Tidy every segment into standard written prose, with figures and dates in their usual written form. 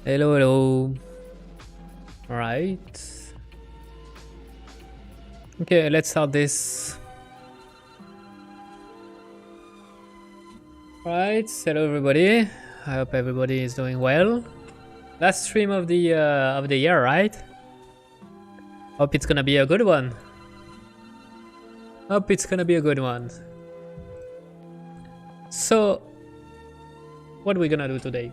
Hello, hello. Alright. Okay, let's start this. Alright, hello everybody. I hope everybody is doing well. Last stream of the year, right? Hope it's gonna be a good one. Hope it's gonna be a good one. So, what are we gonna do today?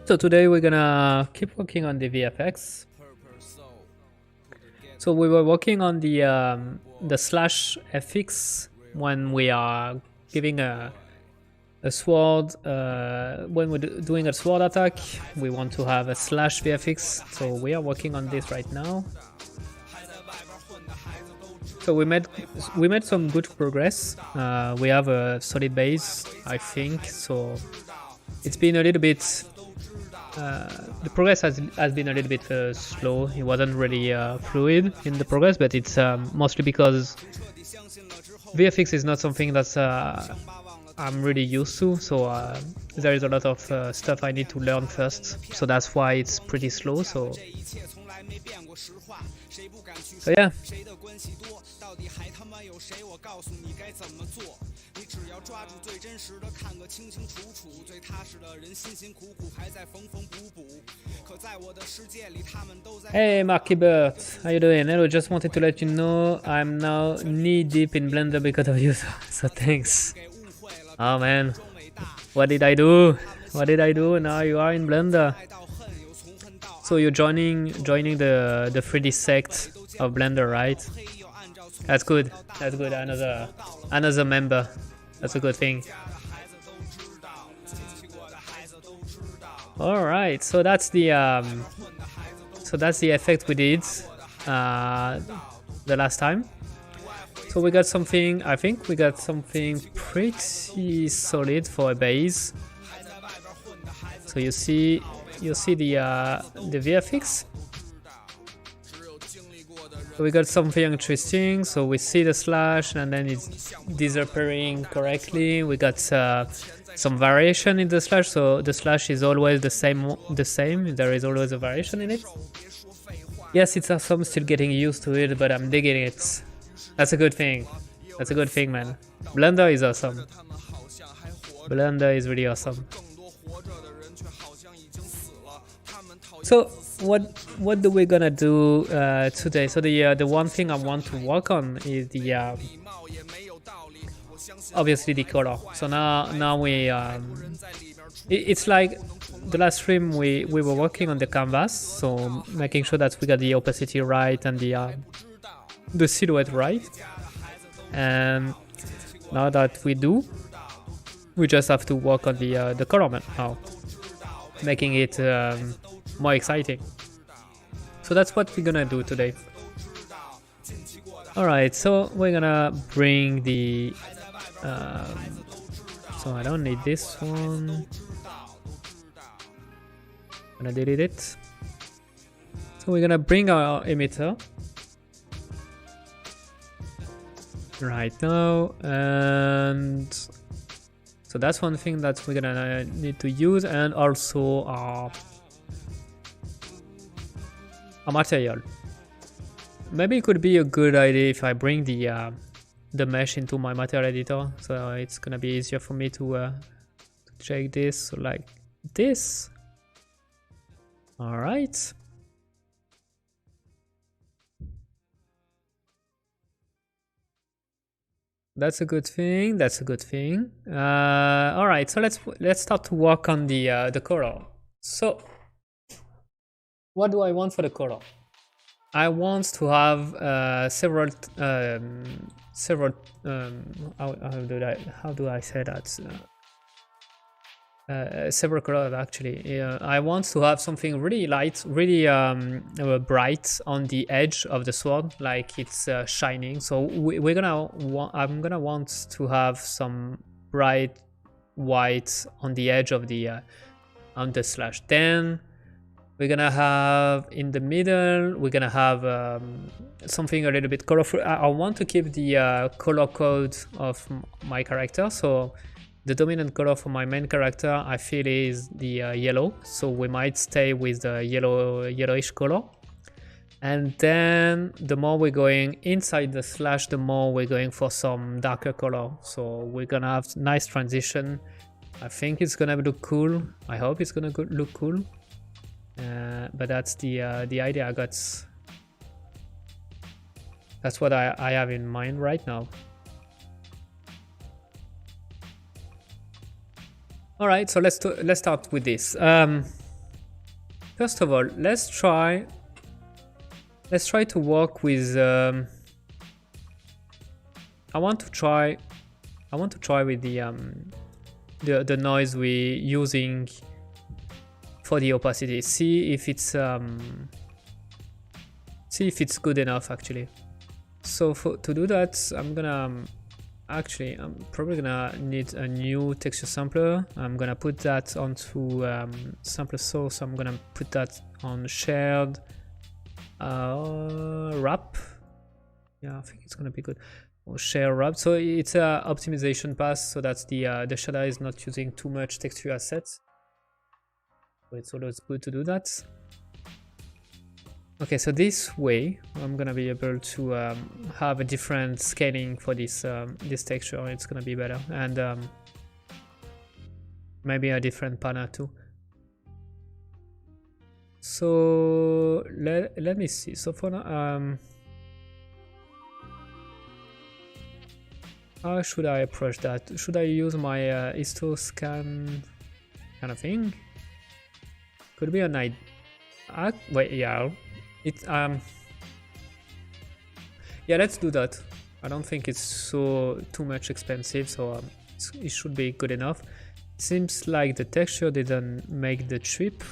So today we're gonna keep working on the VFX. So we were working on the slash FX when we are giving a sword. When we're doing a sword attack, we want to have a slash VFX. So we are working on this right now. So we made some good progress. We have a solid base, I think. So it's been a little bit. The progress has been a little bit slow. It wasn't really fluid in the progress, but it's mostly because VFX is not something that I'm really used to. So there is a lot of stuff I need to learn first. So that's why it's pretty slow. So yeah. Hey Marky Bert, how you doing? Hello, just wanted to let you know I'm now knee deep in Blender because of you, so thanks. Oh man, what did I do? What did I do? Now you are in Blender. So you're joining the 3D sect of Blender, right? That's good. That's good. Another member. That's a good thing. All right. So that's the effect we did the last time. So we got something. I think we got something pretty solid for a base. So you see the VFX. So we got something interesting. So we see the slash and then it's disappearing correctly. We got some variation in the slash. So the slash is always the same. There is always a variation in it. Yes, it's awesome. Still getting used to it, but I'm digging it. That's a good thing. That's a good thing, man. Blender is awesome. Blender is really awesome. So what do we gonna do today? So the one thing I want to work on is the obviously the color. So now we it's like the last stream we were working on the canvas, so making sure that we got the opacity right and the silhouette right. And now that we do, we just have to work on the color now, making it more exciting. So that's what we're gonna do today. Alright, so we're gonna bring the so I don't need this one. I'm gonna delete it. So we're gonna bring our emitter right now, and so that's one thing that we're gonna need to use, and also our material. Maybe it could be a good idea if I bring the mesh into my material editor, so it's gonna be easier for me to check this. So like this. All right. That's a good thing. That's a good thing. All right. So let's start to work on the color. So what do I want for the color? I want to have several how do I say that? Several colors actually. I want to have something really light, really bright on the edge of the sword, like it's shining. So I'm gonna want to have some bright white on the edge of the on the slash. Then we're gonna have in the middle, we're gonna have something a little bit colorful. I want to keep the color code of my character, so the dominant color for my main character, I feel, is the yellow. So we might stay with the yellowish color. And then the more we're going inside the slash, the more we're going for some darker color. So we're gonna have nice transition. I think it's gonna look cool. I hope it's gonna look cool. But that's the idea I got. That's what I have in mind right now. All right, so let's start with this. First of all, let's try to work with. I want to try with the noise we're using for the opacity. See if it's good enough actually. So to do that, I'm probably gonna need a new texture sampler. I'm gonna put that onto sampler source. I'm gonna put that on shared wrap. Yeah, I think it's gonna be good. Or share wrap. So it's a optimization pass, so that's the shader is not using too much texture assets. So it's always good to do that. Okay, so this way I'm gonna be able to have a different scaling for this this texture. It's gonna be better, and maybe a different panel too. So let me see. So for now, how should I approach that? Should I use my histo scan kind of thing? Could be an idea. Wait, yeah. Yeah, let's do that. I don't think it's too much expensive, so it should be good enough. Seems like the texture didn't make the trip,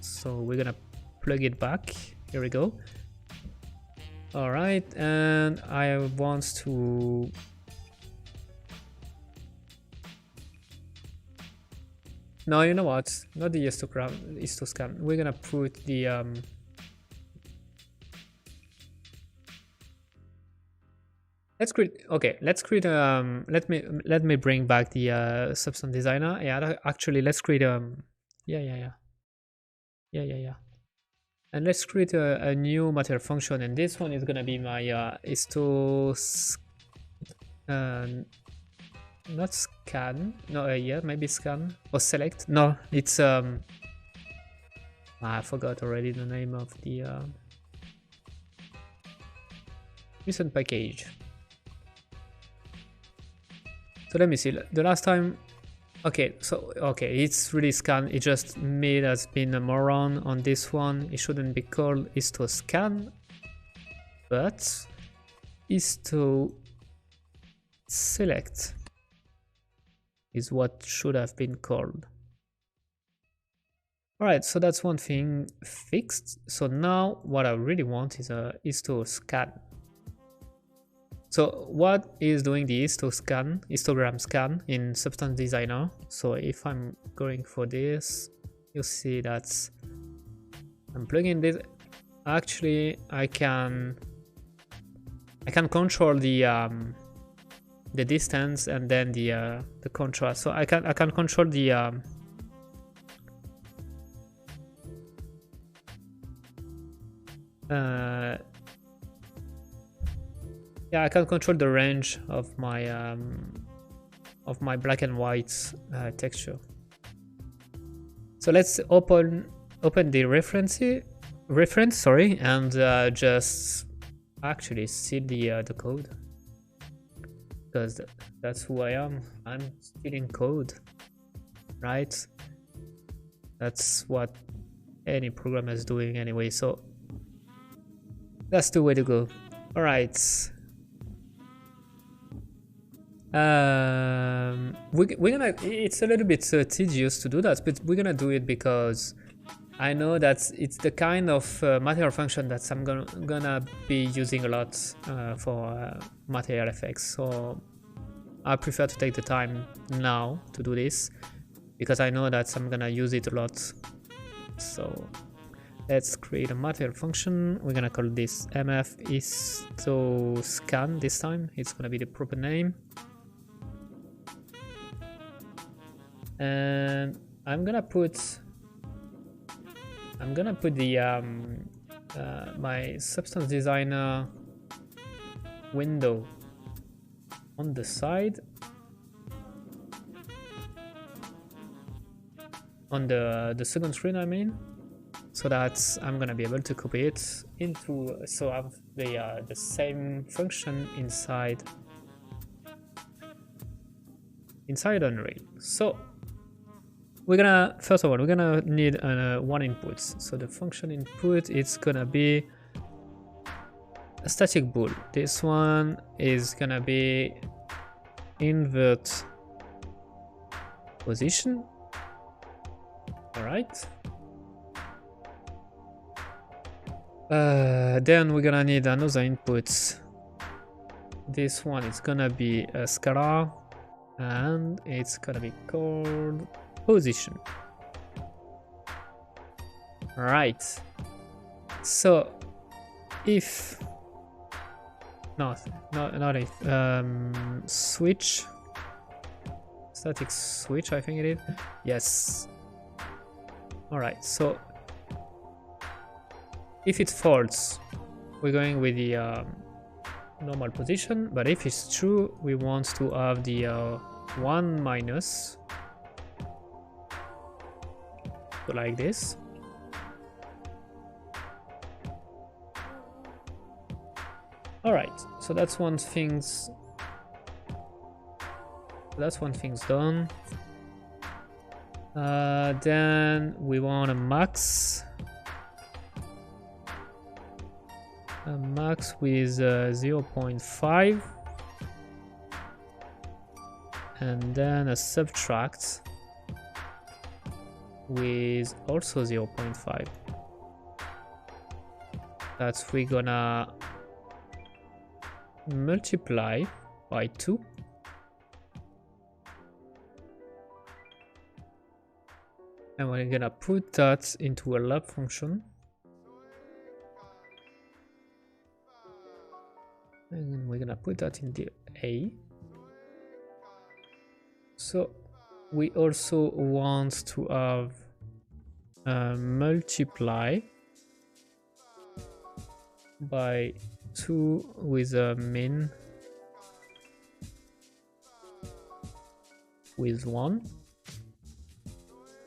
so we're gonna plug it back. Here we go. All right, and I want to. No, you know what? Not the histoscan. We're gonna put the Let's create. Okay, let's create. Let me bring back the substance designer. Yeah, actually, let's create. Yeah. And let's create a new material function, and this one is gonna be my histo. Not scan. No, yeah, maybe scan or select. No, it's I forgot already the name of the recent package. So let me see. The last time, okay, it's really scan. It just made us been a moron on this one. It shouldn't be called histo scan, but histo select is what should have been called. All right, so that's one thing fixed. So now what I really want is a histo scan. So what is doing the histogram scan in Substance Designer? So if I'm going for this, you see that I'm plugging this. Actually, I can control the distance and then the contrast. So I can control the yeah, I can control the range of my black and white texture. So let's open the reference, sorry, and just actually see the code, because that's who I am. I'm stealing code, right? That's what any programmer is doing anyway. So that's the way to go. All right. We're gonna. It's a little bit tedious to do that, but we're gonna do it because I know that it's the kind of material function that I'm gonna be using a lot for material effects. So I prefer to take the time now to do this because I know that I'm gonna use it a lot. So let's create a material function. We're gonna call this mf histo scan this time. It's gonna be the proper name. And I'm gonna put the my substance designer window on the side, on the second screen, I mean, so that I'm gonna be able to copy it into, so I have the same function inside Unreal. So we're gonna, first of all, we're gonna need one input. So the function input, it's gonna be a static bool. This one is gonna be invert position. All right. Then we're gonna need another input. This one is gonna be a scalar, and it's gonna be called position. Right. So if not if switch, static switch, I think it is. Yes. All right. So if it's false, we're going with the normal position, but if it's true, we want to have the 1 minus, so like this. All right, so that's one thing's done. Then we want a max with 0.5, and then a subtract with also 0.5. That's we're gonna multiply by 2, and we're gonna put that into a lab function, and we're gonna put that in the A. So we also want to have multiply by 2 with a min with 1,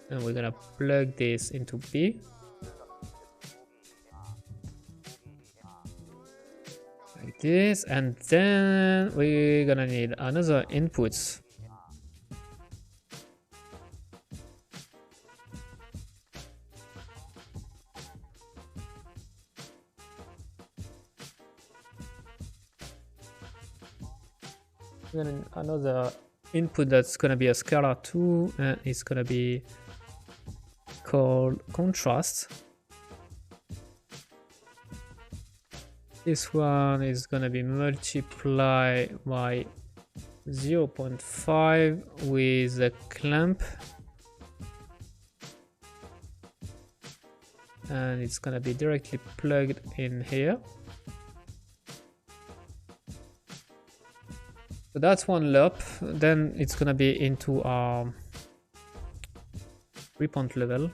and we're gonna plug this into B. Like this, and then we're gonna need another input. Another input that's gonna be a scalar 2, and it's gonna be called contrast. This one is gonna be multiplied by 0.5 with a clamp, and it's gonna be directly plugged in here. So that's one loop. Then it's gonna be into our 3-point level,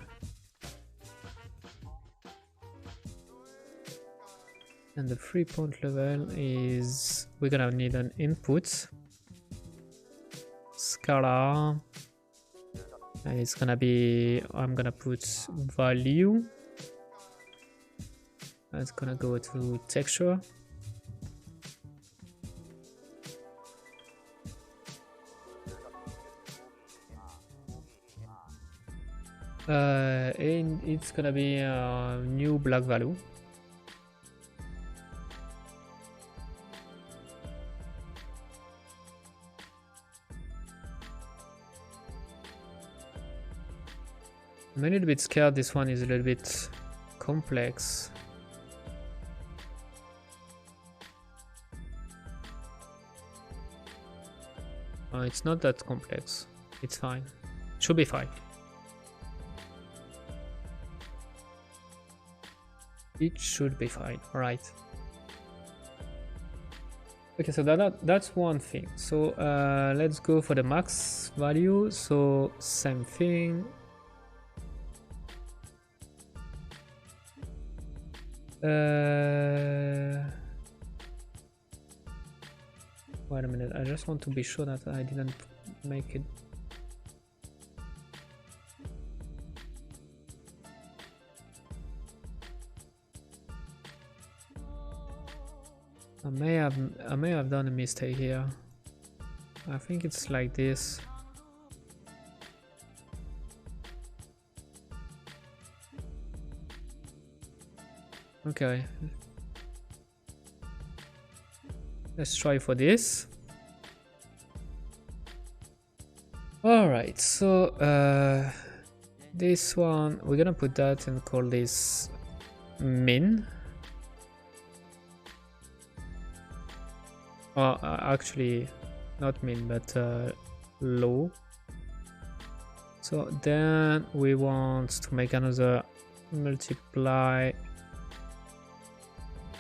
and the 3-point level is, we're gonna need an input scalar, and it's gonna be, I'm gonna put value, and it's gonna go to texture. And it's gonna be a new black value. I'm a little bit scared this one is a little bit complex. It's not that complex. It's fine. Should be fine. It should be fine. All right. Okay, so that's one thing. So let's go for the max value. So same thing. Wait a minute, I just want to be sure that I didn't make it. I may have done a mistake here. I think it's like this. Okay. Let's try for this. Alright, so this one, we're gonna put that and call this min. Actually, not min, but low. So then we want to make another multiply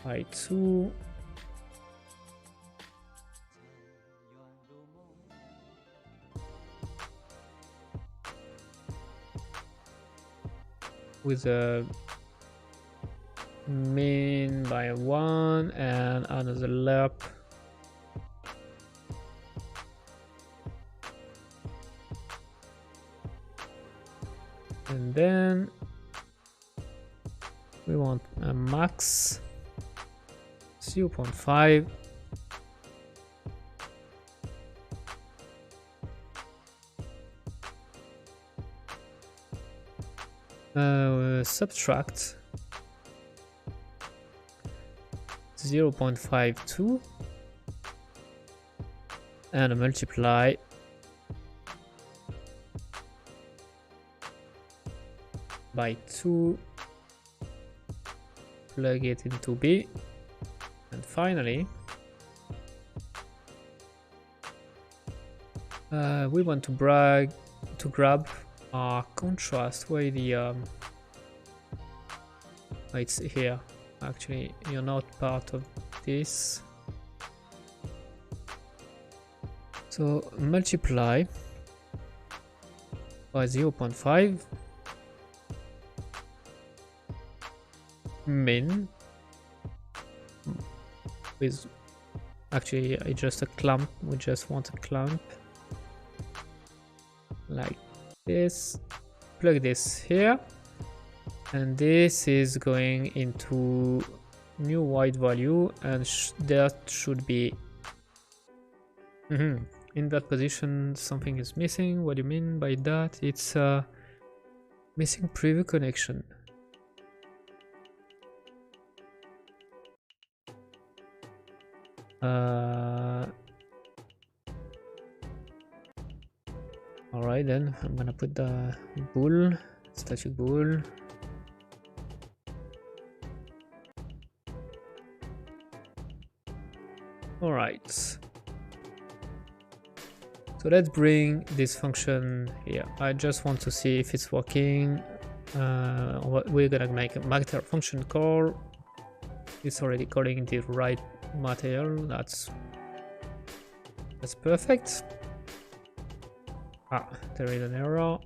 by 2. With a min by 1 and another lerp. And then we want a max 0.5. Subtract 0.52 and multiply by 2, plug it into B, and finally we want to grab our contrast. Where the it's here. Actually, you're not part of this, so multiply by 0.5 min with, actually I just a clump, we just want a clump like this, plug this here, and this is going into new white value, and that should be in that position. Something is missing. What do you mean by that? It's missing preview connection. Alright, then I'm gonna put the bool, static bool. Alright, so let's bring this function here. I just want to see if it's working. We're gonna make a matter function call. It's already calling the right material. That's perfect. Ah, there is an error.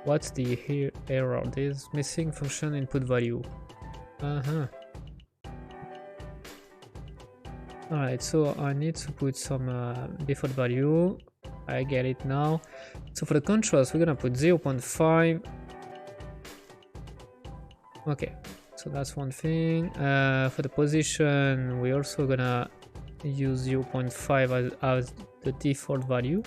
What's the here error? This missing function input value. Alright, so I need to put some default value. I get it now. So for the contrast, we're gonna put 0.5. Okay, so that's one thing. For the position, we're also gonna use 0.5 as the default value.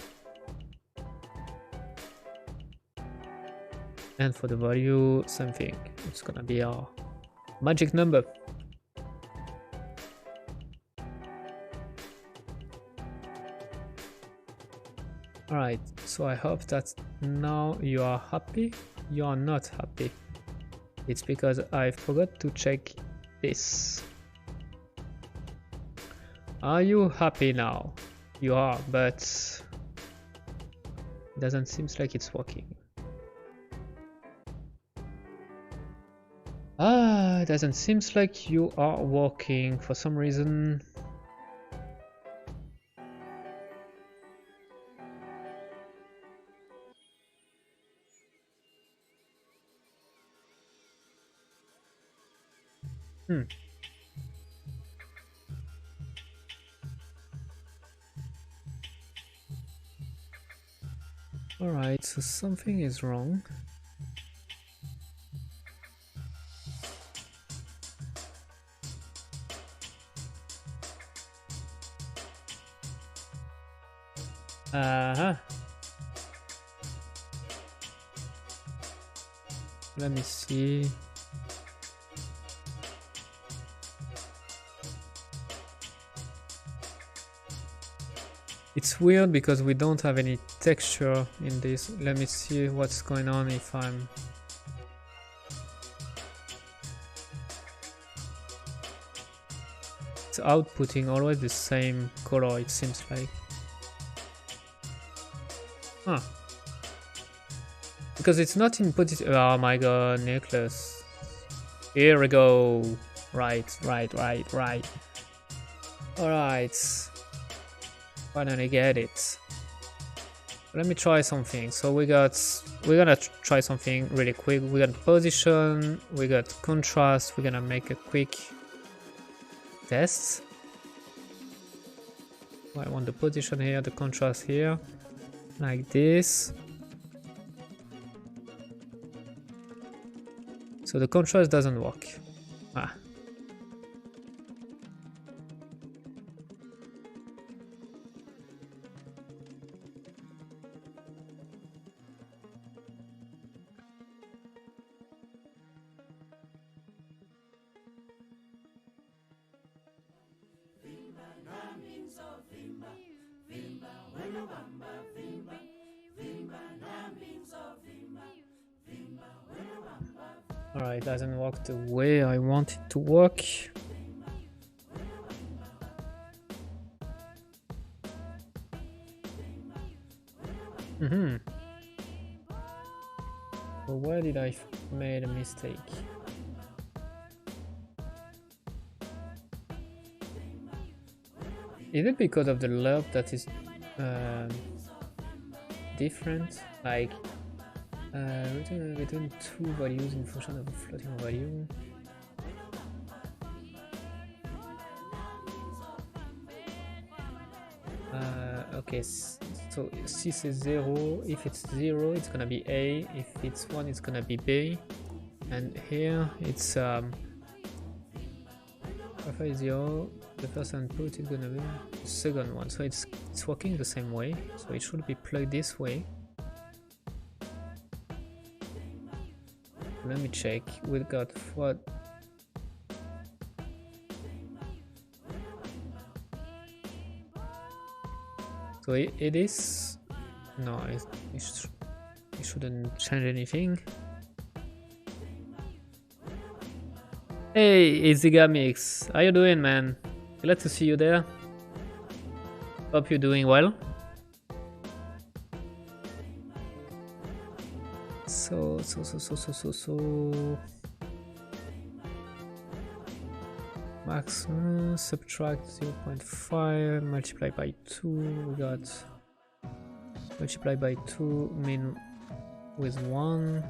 And for the value, same thing. It's gonna be our magic number. Alright, so I hope that now you are happy. You are not happy. It's because I forgot to check this. Are you happy now? You are, but it doesn't seem like it's working. Ah, it doesn't seem like you are working for some reason. Alright, so something is wrong. Let me see. It's weird because we don't have any texture in this. Let me see what's going on if I'm... It's outputting always the same color, it seems like. Huh. Because it's not inputted... Oh my god, Nicholas. Here we go. Right. Alright. Finally get it. Let me try something. So we're gonna try something really quick. We got position, we got contrast. We're gonna make a quick test. I want the position here, the contrast here, like this. So the contrast doesn't work. Alright, doesn't work the way I want it to work. So where did I made a mistake? Is it because of the lerp that is different? Like return two values in function of a floating value. Okay, so C says 0. If it's 0, it's gonna be A. If it's 1, it's gonna be B. And here it's alpha is 0. The first input is gonna be the second one. So it's working the same way. So it should be plugged this way. Let me check. We've got what? So it is. No, it shouldn't change anything. Hey, it's Zigamix. How you doing, man? Glad to see you there. Hope you're doing well. So max subtract 0.5 multiply by 2. We got multiply by 2 mean with 1,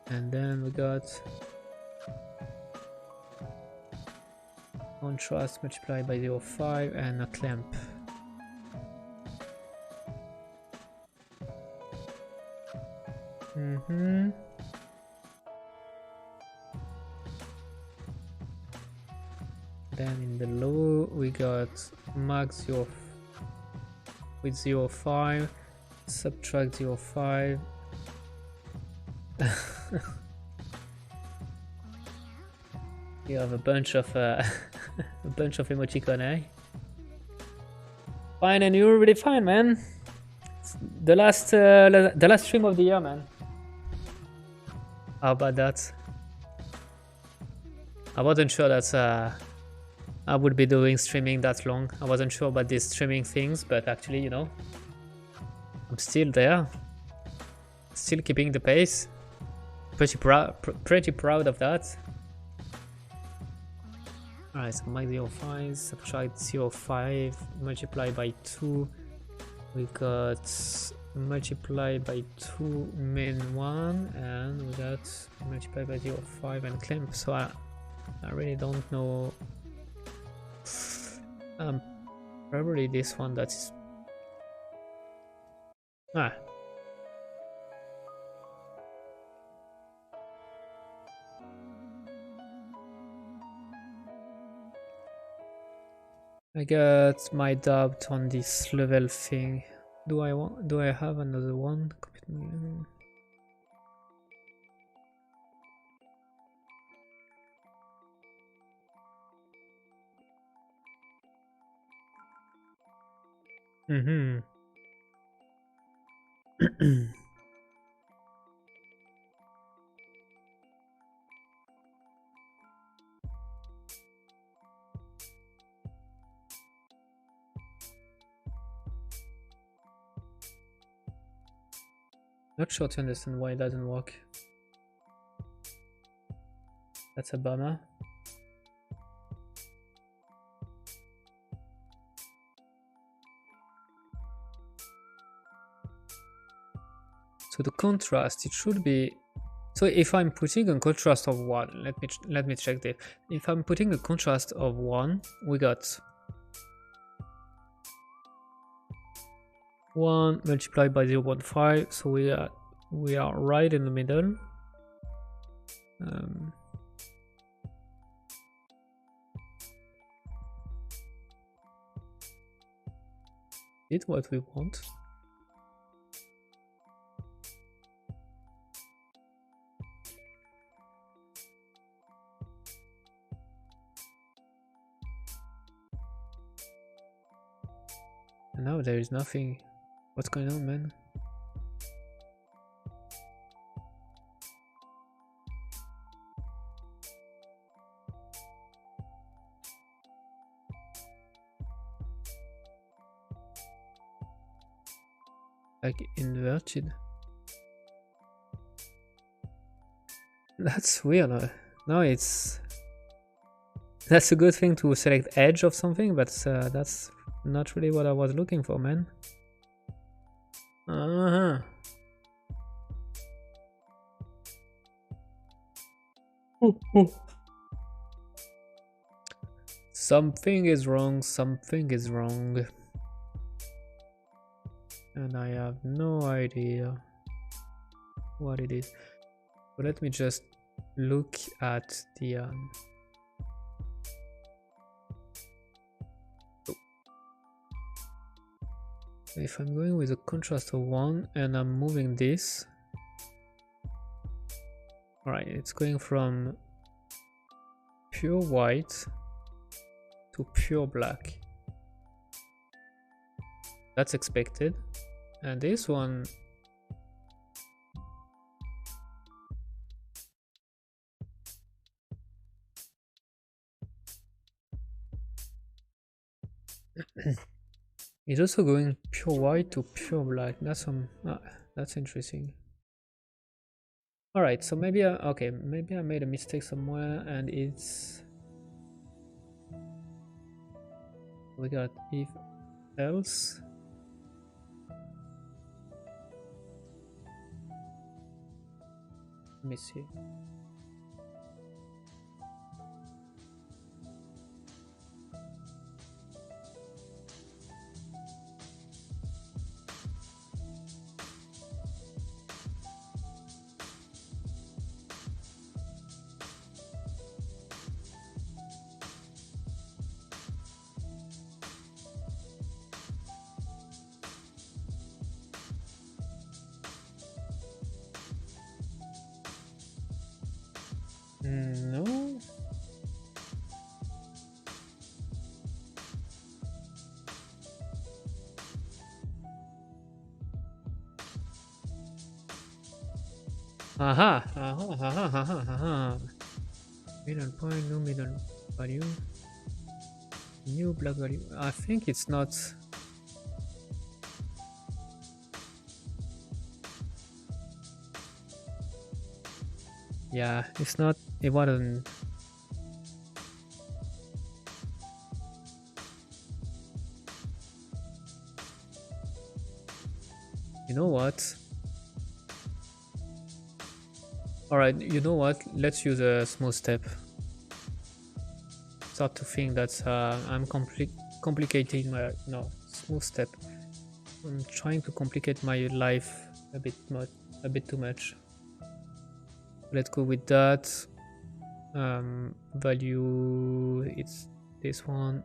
and then we got contrast multiply by 0.5 and a clamp. Then in the low we got max 0 with 0.5, subtract 0.5. You have a bunch of emoticon, eh? Fine, and you're really fine, man. It's the last stream of the year, man. How about that? I wasn't sure that I would be doing streaming that long. I wasn't sure about these streaming things, but actually, you know, I'm still there, still keeping the pace. Pretty proud of that. Alright, so max 0.5, subtract 0.5, multiply by 2. We got multiply by 2 min 1, and we got multiply by 0.5 and clamp. So I really don't know. Probably this one that's... I got my doubt on this level thing. Do I have another one? Not sure to understand why it doesn't work. That's a bummer. So the contrast, it should be... So if I'm putting a contrast of 1, let me check this. If I'm putting a contrast of 1, we got 1 multiplied by 0.5, so we are right in the middle. It's what we want. And now there is nothing. What's going on, man? Like inverted. That's weird. No, it's... That's a good thing to select edge of something, but that's not really what I was looking for, man. Something is wrong, something is wrong. And I have no idea what it is. But let me just look at the... If I'm going with a contrast of 1 and I'm moving this, alright, it's going from pure white to pure black. That's expected. And this one, it's also going pure white to pure black. That's interesting. All right, so maybe maybe I made a mistake somewhere, and it's... We got if else. Let me see. No. Middle point, no middle value. New black value. I think it's not. Yeah, it's not. It wasn't. You know what? Alright, you know what? Let's use a smooth step. Start to think that I'm complicating my... No, smooth step. I'm trying to complicate my life a bit too much. Let's go with that. Value, it's this one.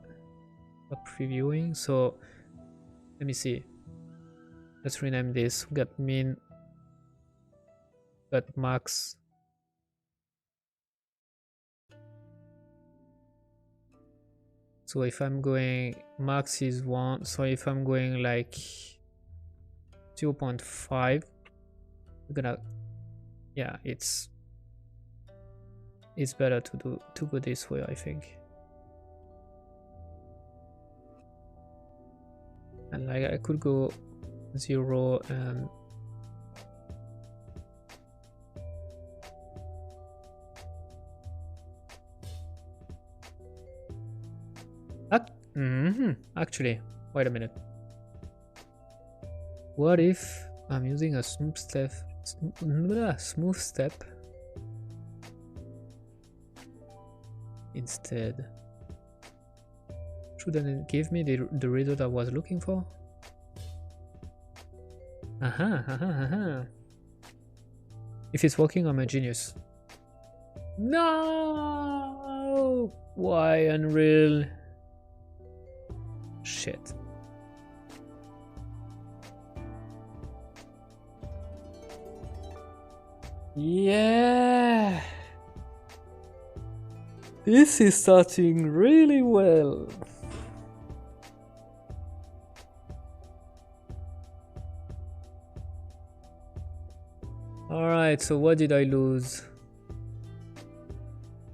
Not previewing, so let me see. Let's rename this. Got min, got max. So if I'm going, max is 1, so if I'm going like 0.5, we're gonna, yeah, it's better to go this way, I think. And like I could go 0 and actually, wait a minute. What if I'm using a smooth step? Smooth step instead. Shouldn't it give me the result I was looking for? If it's working, I'm a genius. No! Why, Unreal? Shit. Yeah! This is starting really well. Alright, so what did I lose?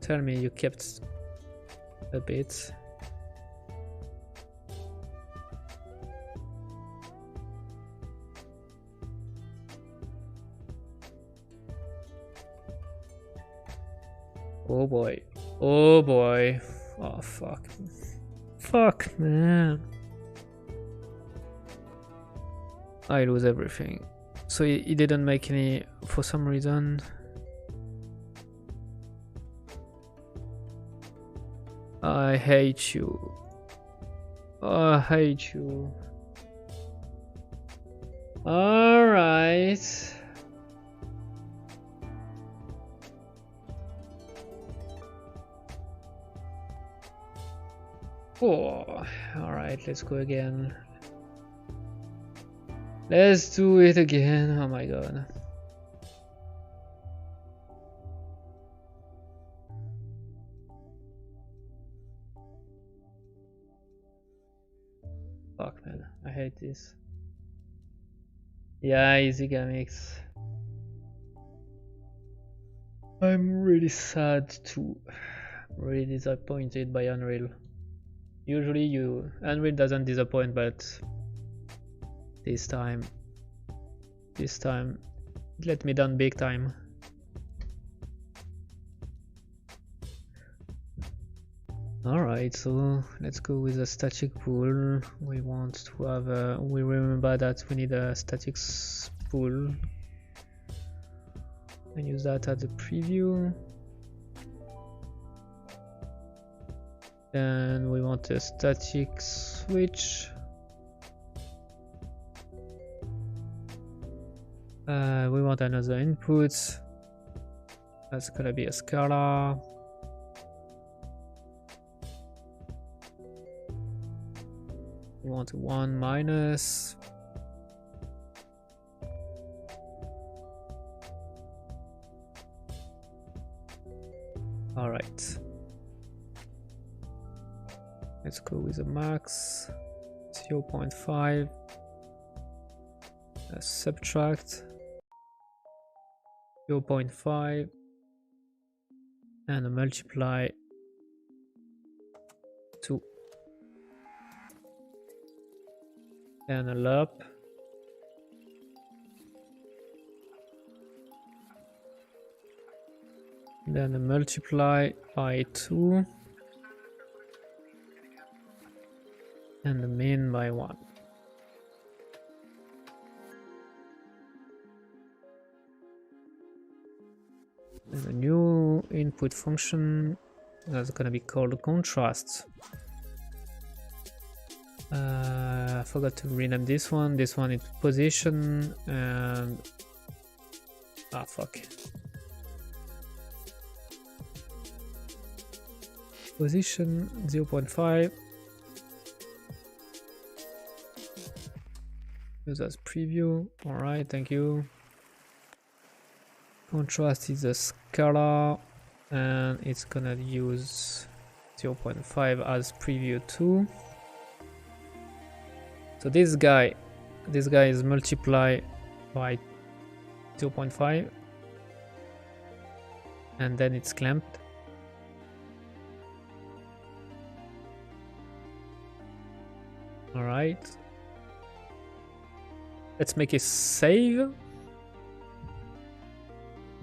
Tell me you kept a bit. Oh boy. Oh boy. Oh fuck. Fuck, man. I lose everything. So he didn't make any for some reason. I hate you. I hate you. Alright. Oh, alright, let's go again. Let's do it again. Oh my god. Fuck, man, I hate this. Yeah, easy gimmicks. I'm really sad too. Really disappointed by Unreal. Usually Unreal doesn't disappoint, but this time it let me down big time. Alright, so let's go with a static pool. We want to have we remember that we need a static pool and use that as a preview. Then we want a static switch. We want another input. That's gonna be a scalar. We want 1 minus. All right. Let's go with a max 0.5. A subtract 0.5 and a multiply 2 and a lop then a multiply by 2 and the min by 1. And a new input function that's gonna be called contrast. I forgot to rename this one. This one is position and fuck. Position 0.5. Use as preview. Alright, thank you. Contrast is a scalar and it's gonna use 0.5 as preview too. So this guy is multiplied by 0.5 and then it's clamped. All right, let's make a save.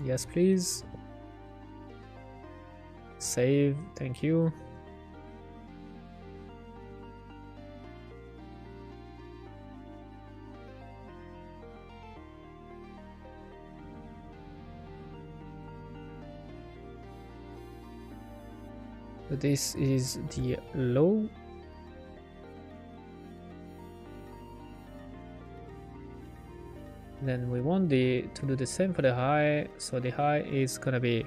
Yes, please. Save, thank you. So this is the low. Then we want to do the same for the high. So the high is gonna be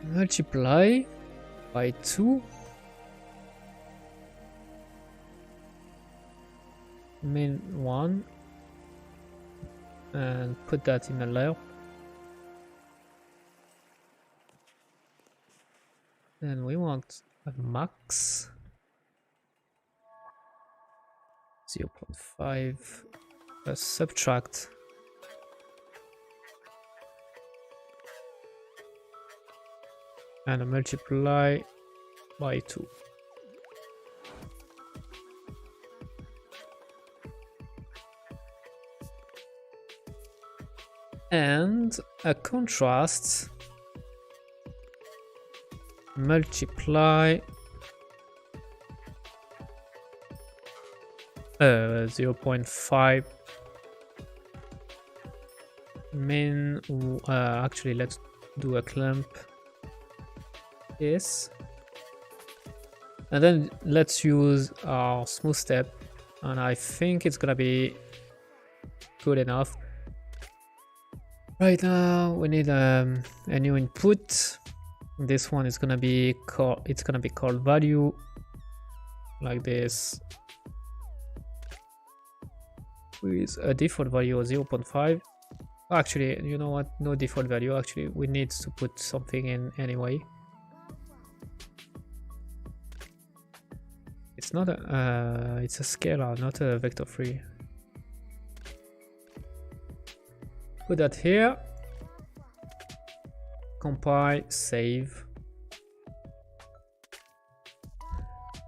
multiply by 2 min 1 and put that in a layer. Then we want a max 0.5 subtract and a multiply by 2. And a contrast multiply 0.5 min actually let's do a clamp this and then let's use our smooth step, and I think it's gonna be good enough. Right now we need a new input. This one is gonna be called value, like this, with a default value of 0.5. Actually, you know what, no default value. Actually, we need to put something in anyway. It's not a it's a scalar, not a vector free. Put that here, compile, save.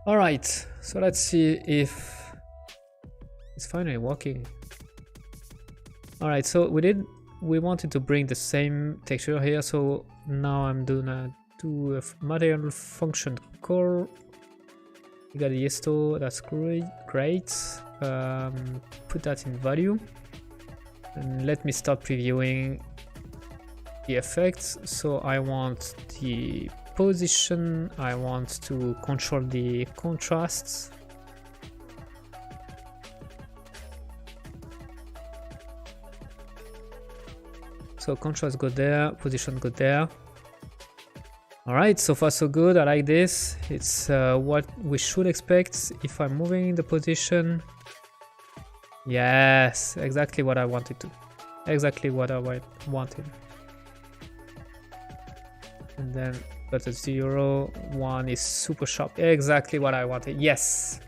All right, so let's see if it's finally working. All right, so we wanted to bring the same texture here, so now I'm gonna do a material function call. We got a yesto, that's great. Put that in value and let me start previewing the effects. So I want the position, I want to control the contrasts. So contrast go there, position go there. All right, so far so good. I like this. It's what we should expect if I'm moving the position. Yes, exactly what I wanted to. Exactly what I wanted. And then got a 0, 1 is super sharp. Exactly what I wanted. Yes.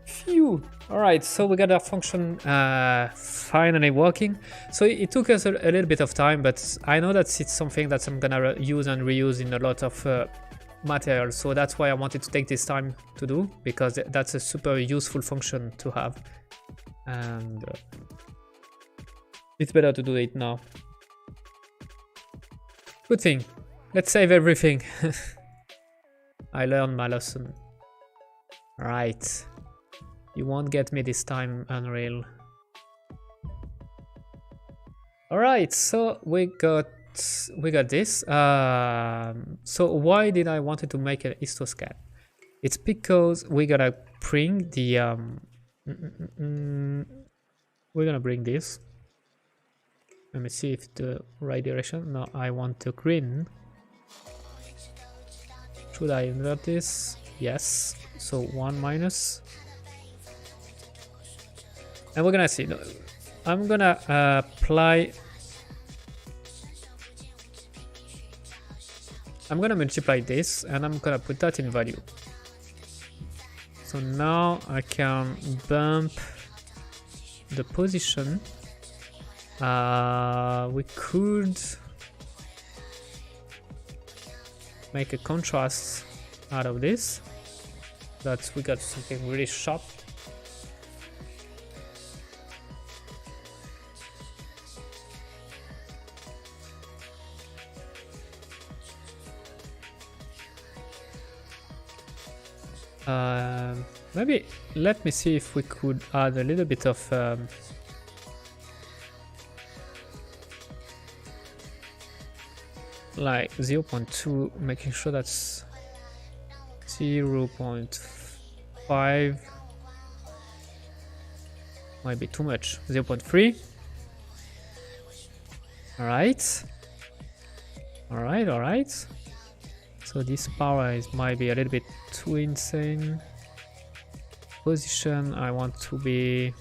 Phew. All right, so we got our function finally working. So it took us a little bit of time, but I know that it's something that I'm gonna use and reuse in a lot of material. So that's why I wanted to take this time to do, because that's a super useful function to have. And it's better to do it now. Good thing. Let's save everything. I learned my lesson. Right. You won't get me this time, Unreal. All right, so we got this. So why did I wanted to make an histoscan? It's because we gotta bring the we're gonna bring this. Let me see if the right direction. No, I want the green. Should I invert this? Yes. So 1 minus. And we're gonna see. No, I'm gonna apply. I'm gonna multiply this and I'm gonna put that in value. So now I can bump the position. We could make a contrast out of this. That we got something really sharp. Maybe let me see if we could add a little bit of like 0.2, making sure that's 0.5 might be too much. 0.3. All right. So this power might be a little bit too insane. Position, I want to be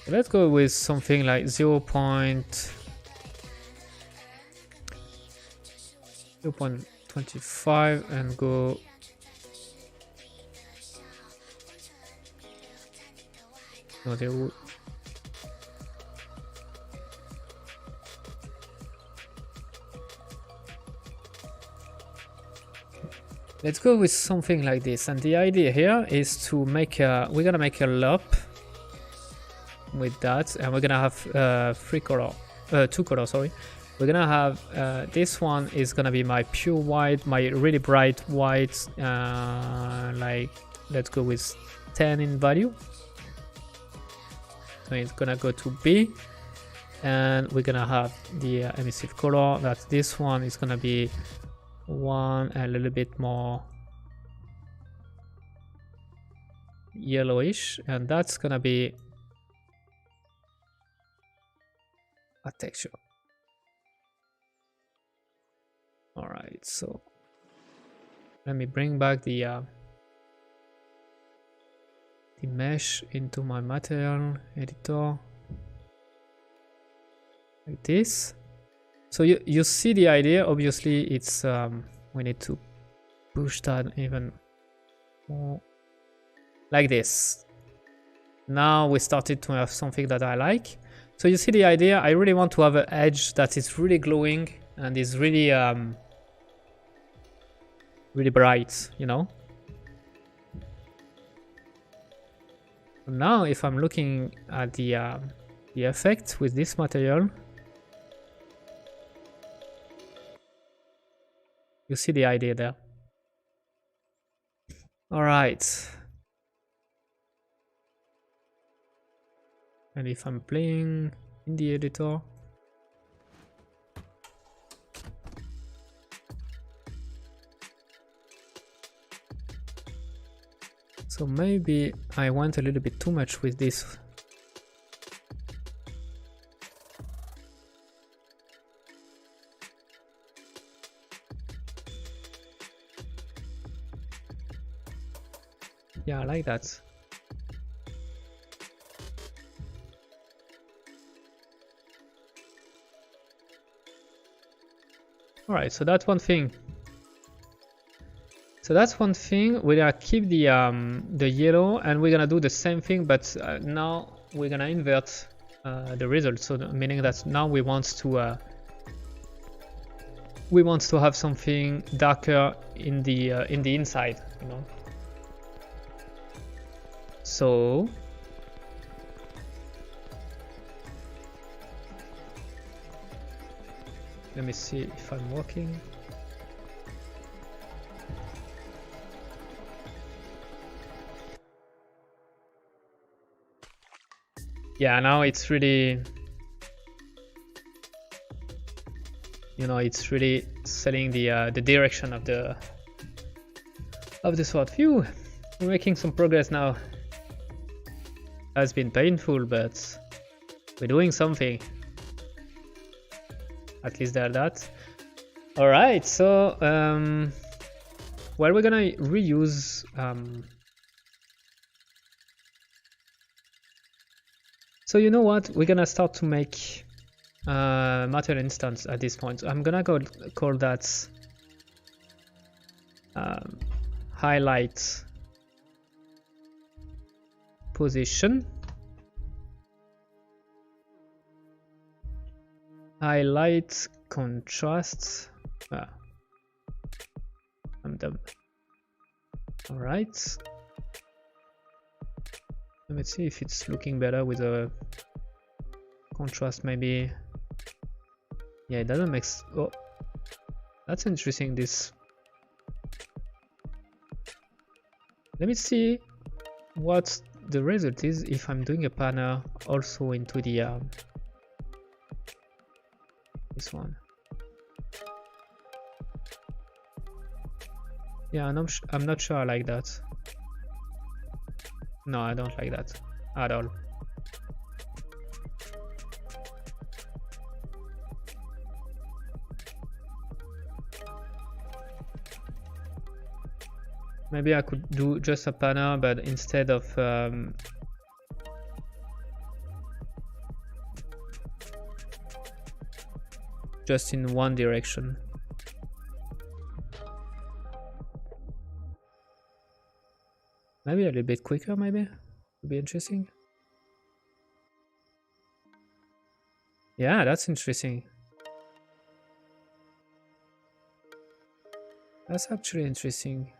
let's go with something like 0.25 and go no, they would. Let's go with something like this, and the idea here is to make a, we're gonna make a loop with that, and we're gonna have two colors, sorry. We're gonna have this one is gonna be my pure white, my really bright white, like let's go with 10 in value. So it's gonna go to B, and we're gonna have the emissive color. That this one is gonna be one a little bit more yellowish, and that's gonna be a texture. All right, so let me bring back the mesh into my material editor like this. So you see the idea. Obviously it's we need to push that even more like this. Now we started to have something that I like. So you see the idea. I really want to have an edge that is really glowing and is really really bright, you know. Now if I'm looking at the effect with this material, you see the idea there. All right. And if I'm playing in the editor, so maybe I went a little bit too much with this. Yeah, I like that. All right, so that's one thing. We're gonna keep the yellow, and we're gonna do the same thing, but now we're gonna invert the result. So meaning that now we want to have something darker in the inside, you know. So let me see if I'm working. Yeah, now it's really, you know, it's really setting the direction of the sword. Phew, we're making some progress now. Has been painful, but we're doing something. At least that. All right, so well, we're gonna reuse so you know what, we're gonna start to make material instance at this point. I'm gonna call that highlight position, highlight contrast. I'm dumb. All right, let's see if it's looking better with a contrast. Maybe, yeah, it doesn't make oh, that's interesting. This, let me see what the result is if I'm doing a panel also into the this one. Yeah, I'm not sure I like that. No, I don't like that at all. Maybe I could do just a panel, but instead of just in one direction. Maybe a little bit quicker, maybe would be interesting. Yeah, that's interesting. That's actually interesting.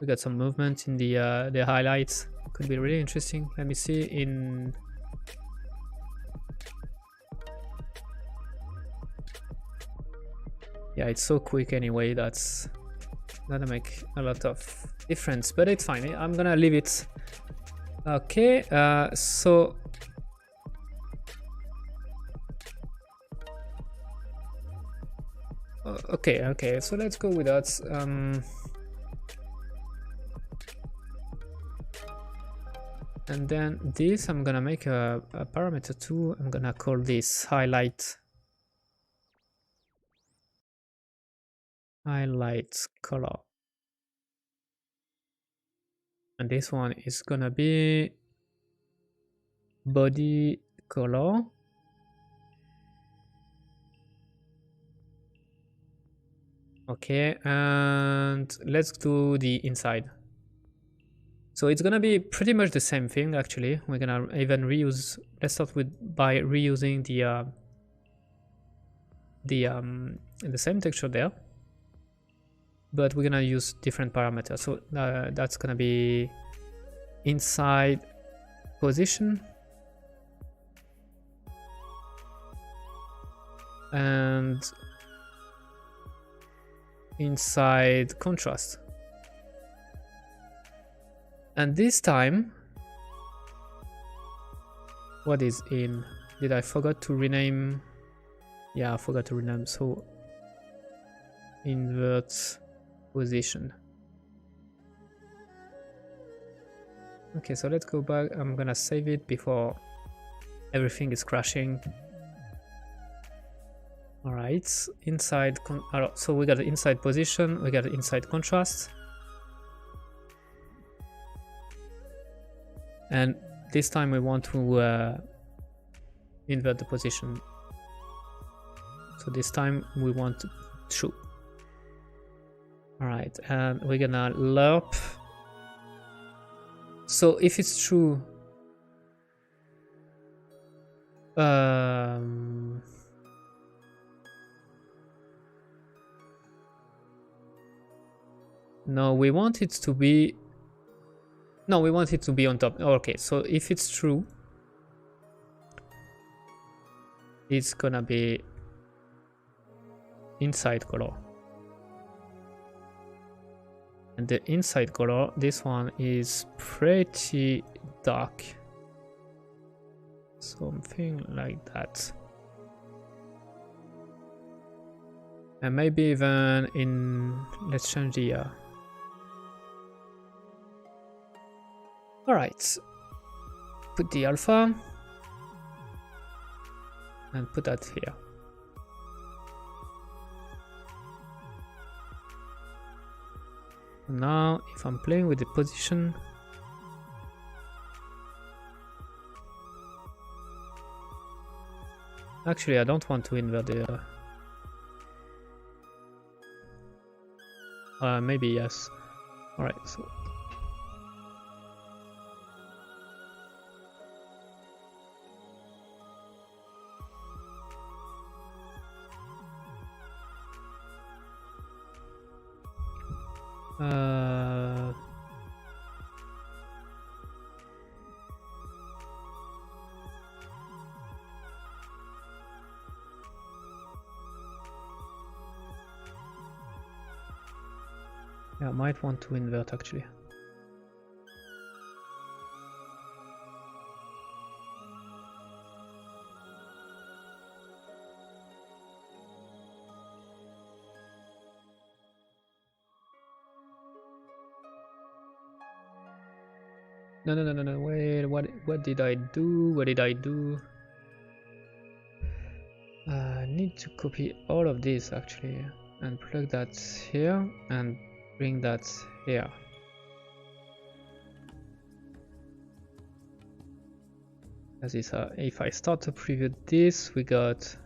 We got some movement in the highlights. Could be really interesting. Let me see in. Yeah, it's so quick anyway. That's gonna make a lot of difference, but it's fine. I'm gonna leave it. Okay, so okay, so let's go with that. And then this, I'm gonna make a parameter too. I'm gonna call this highlight color, and this one is gonna be body color. Okay, and let's do the inside. So it's gonna be pretty much the same thing. Actually, we're gonna even reuse. Let's start by reusing the same texture there, but we're gonna use different parameters. So that's gonna be inside position and inside contrast. And this time, what is in? Did I forget to rename? Yeah, I forgot to rename. So invert position. Okay, so let's go back. I'm gonna save it before everything is crashing. All right, inside. So we got the inside position. We got the inside contrast. And this time we want to invert the position. So this time we want true. All right, and we're gonna lerp. So if it's true, No, we want it to be... No, we want it to be on top. Okay, so if it's true, it's gonna be inside color. And the inside color, this one is pretty dark. Something like that. And maybe even in... Let's change the year. Alright. Put the alpha. And put that here. Now, if I'm playing with the position, actually, I don't want to invert the... maybe yes. Alright, so... yeah, I might want to invert actually. No, wait, what did I do? What did I do? I need to copy all of this actually and plug that here and bring that here. As is, if I start to preview this, we got...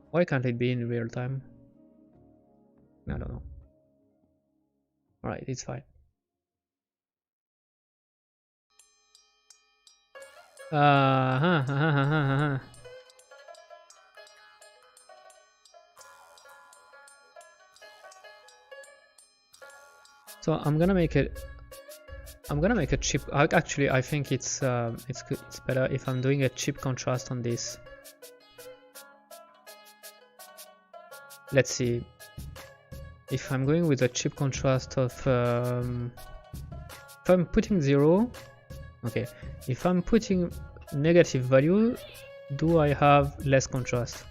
Why can't it be in real time? I don't know. Alright, it's fine. So I'm gonna make it. I'm gonna make a chip. Actually, I think it's good. It's better if I'm doing a chip contrast on this. Let's see. If I'm going with a chip contrast of, if I'm putting 0, okay. If I'm putting negative value, do I have less contrast?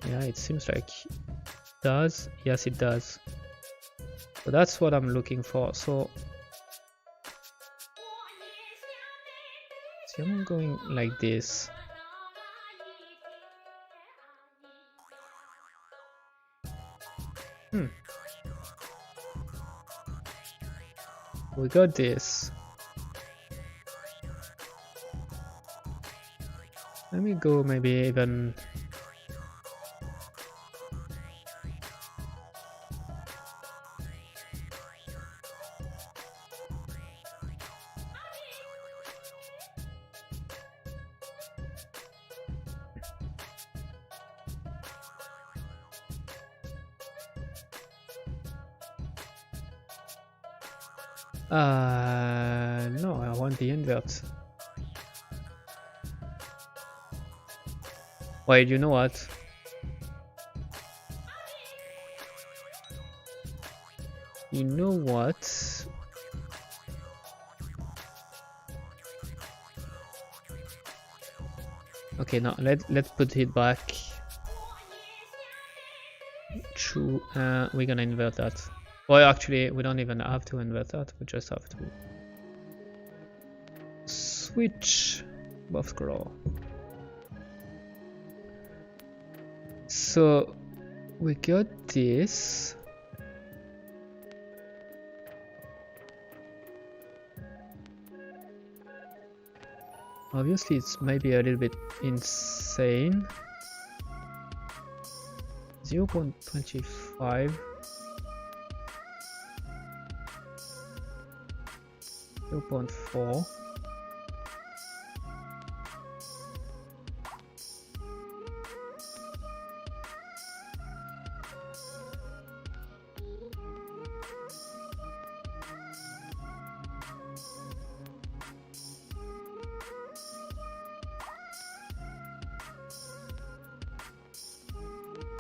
Yeah, it seems like it does. Yes, it does. So that's what I'm looking for. So, see, I'm going like this. We got this. Let me go maybe even... no, I want the invert. Wait, you know what? You know what? Okay, now let's put it back. True. We're gonna invert that. Well, actually, we don't even have to invert that. We just have to switch buff scroll. So we got this. Obviously, it's maybe a little bit insane. 0.25. 0.4.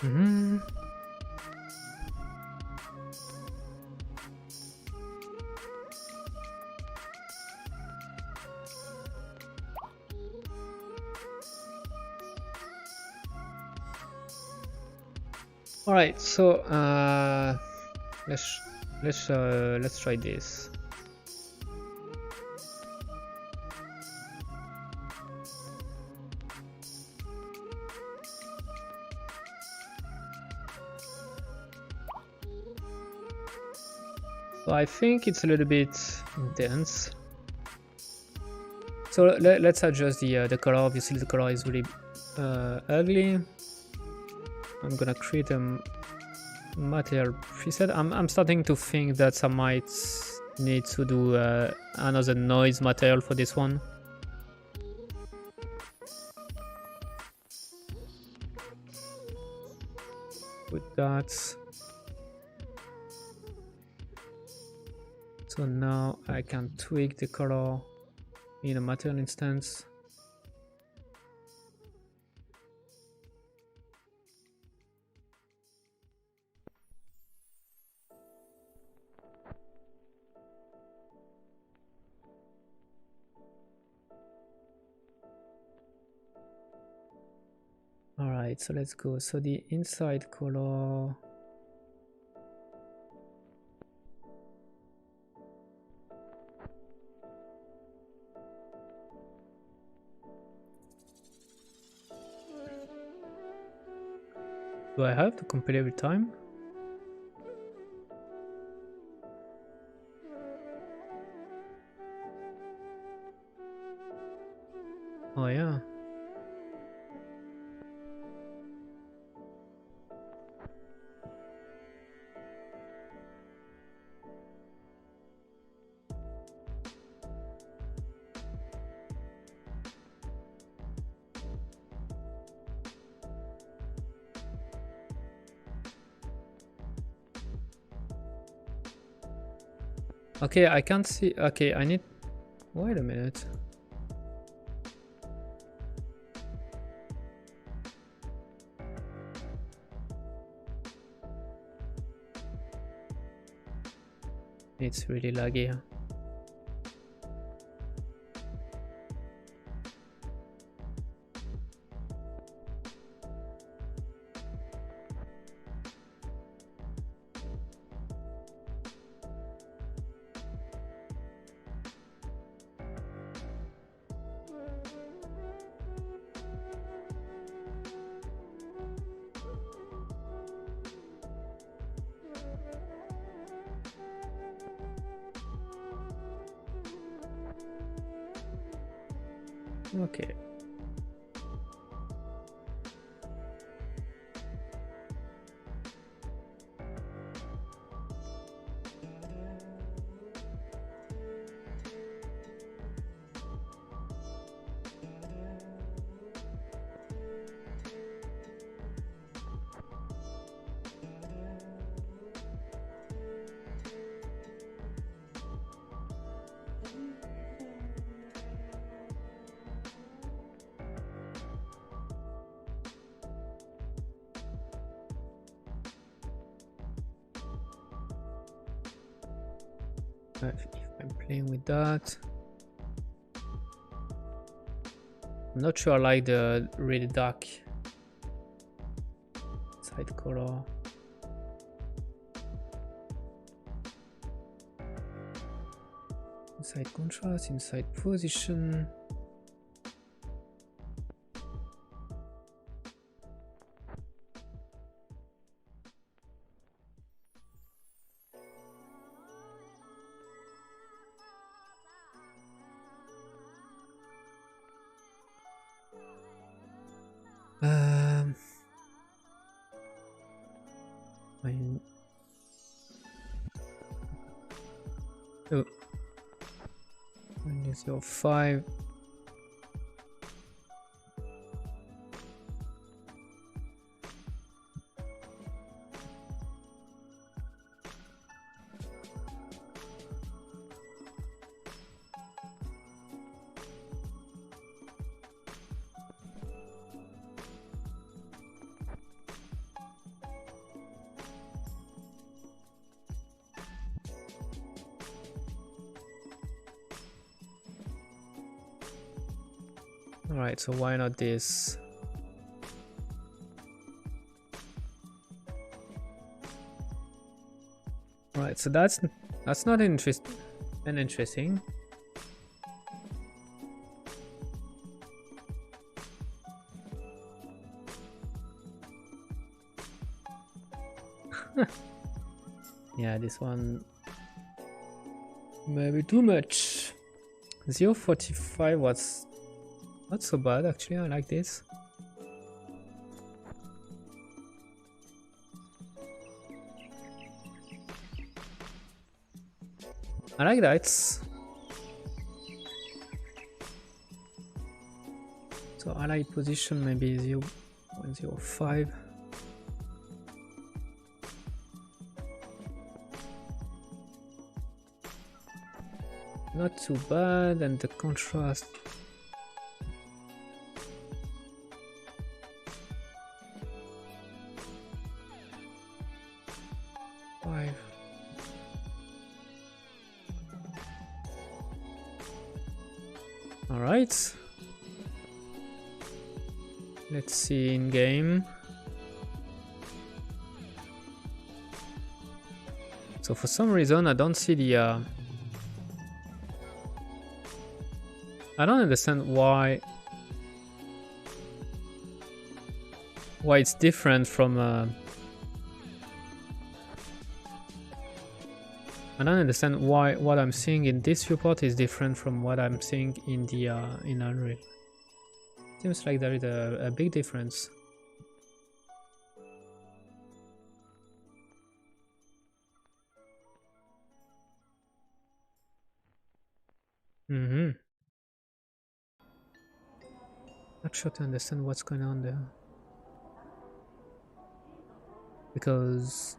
Mm-hmm. All right, so let's try this. So I think it's a little bit intense. So let's adjust the color. Obviously, the color is really ugly. I'm gonna create a material preset. I'm starting to think that I might need to do another noise material for this one. With that. So now I can tweak the color in a material instance. All right, so let's go. So the inside color. Do I have to compile every time? Oh yeah. Okay, I can't see. Okay, I need. Wait a minute. It's really laggy. Okay. If I'm playing with that, I'm not sure I like the really dark side color. Inside contrast, inside position. Oh, 105. Alright, so why not this? Alright, so that's not interesting. Yeah, this one maybe too much. 0.45 was not so bad actually. I like this. I like that. So I like position maybe 0.05. Not too bad, and the contrast. Five. All right. Let's see in game. So for some reason I don't see the I don't understand why it's different from I don't understand why what I'm seeing in this viewport is different from what I'm seeing in the in Unreal. Seems like there is a big difference. Not sure to understand what's going on there. Because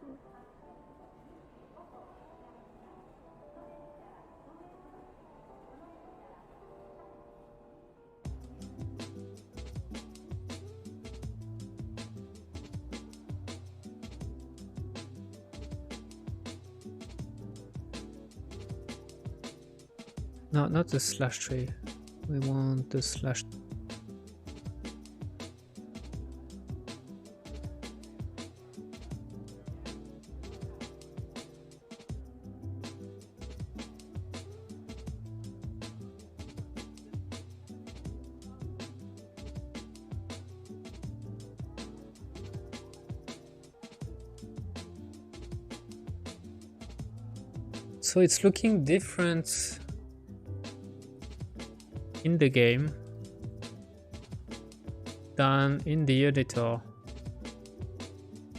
no, not the slash tree. We want the slash. So it's looking different in the game than in the editor.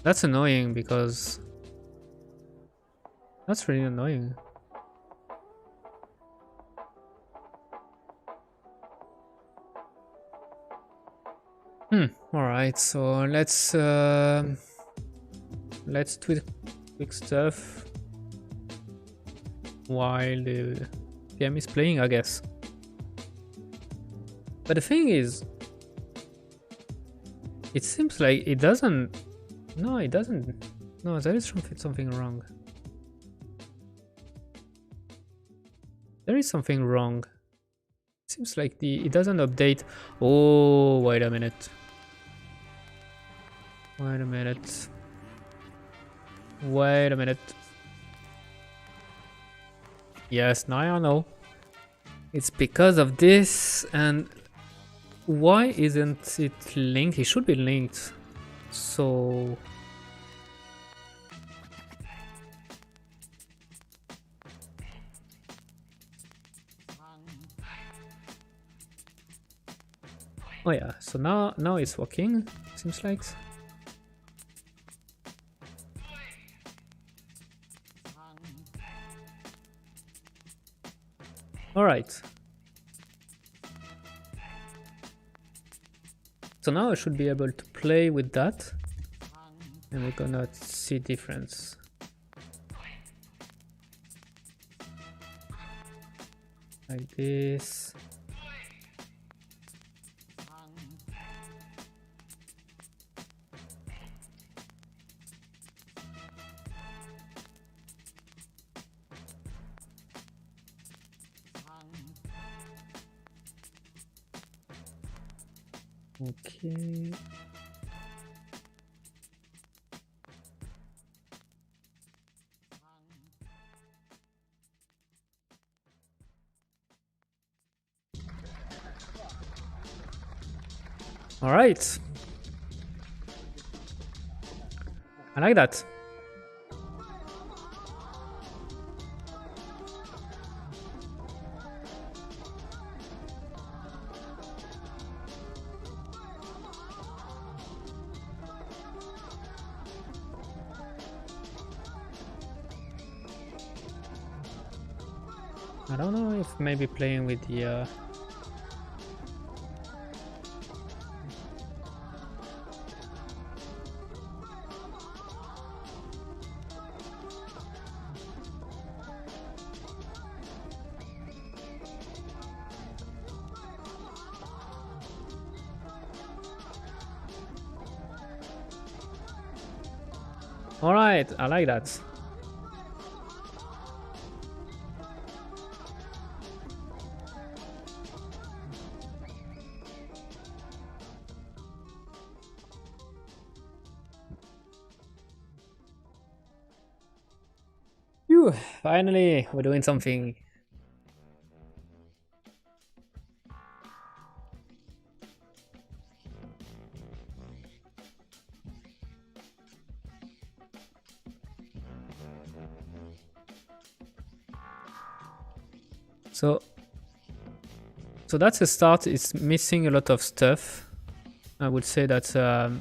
That's annoying because that's really annoying. All right, so let's tweak stuff while the game is playing, I guess. But the thing is, it seems like it doesn't. No, it doesn't. No, there is something wrong. There is something wrong. It seems like it doesn't update. Oh, wait a minute. Wait a minute. Wait a minute. Yes, now I know. It's because of this. And why isn't it linked? It should be linked. So oh yeah, so now it's working, seems like. All right. So now I should be able to play with that, and we're gonna see difference. Like this. Okay. All right. I like that. I don't know if maybe playing with the All right, I like that. Phew, finally, we're doing something. So that's a start. It's missing a lot of stuff. I would say that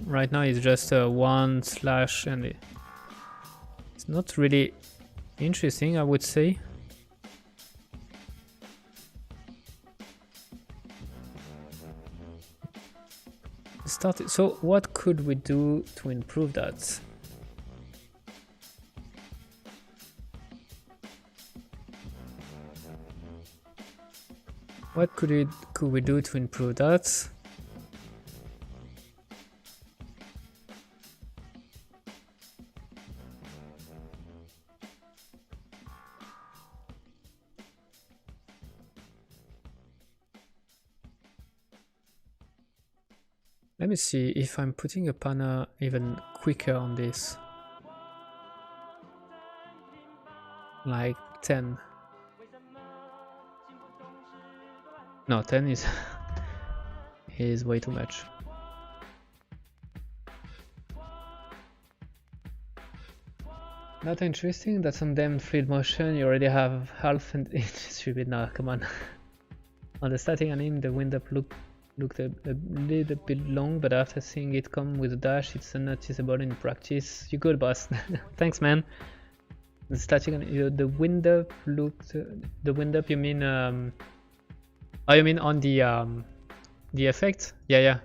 right now it's just one slash, and it's not really interesting, I would say. Started. So what could we do to improve that? What could we do to improve that? Let me see if I'm putting a panel even quicker on this. Like 10. No, 10 is is way too much. Not interesting. That's some damn fluid motion. You already have half and it's stupid. Now, come on. On the starting anime, the wind up looked a little bit long, but after seeing it come with a dash, it's unnoticeable in practice. You good, boss? Thanks, man. The starting the wind up looked. The wind up, you mean? Oh, you mean on the effect? Yeah, yeah.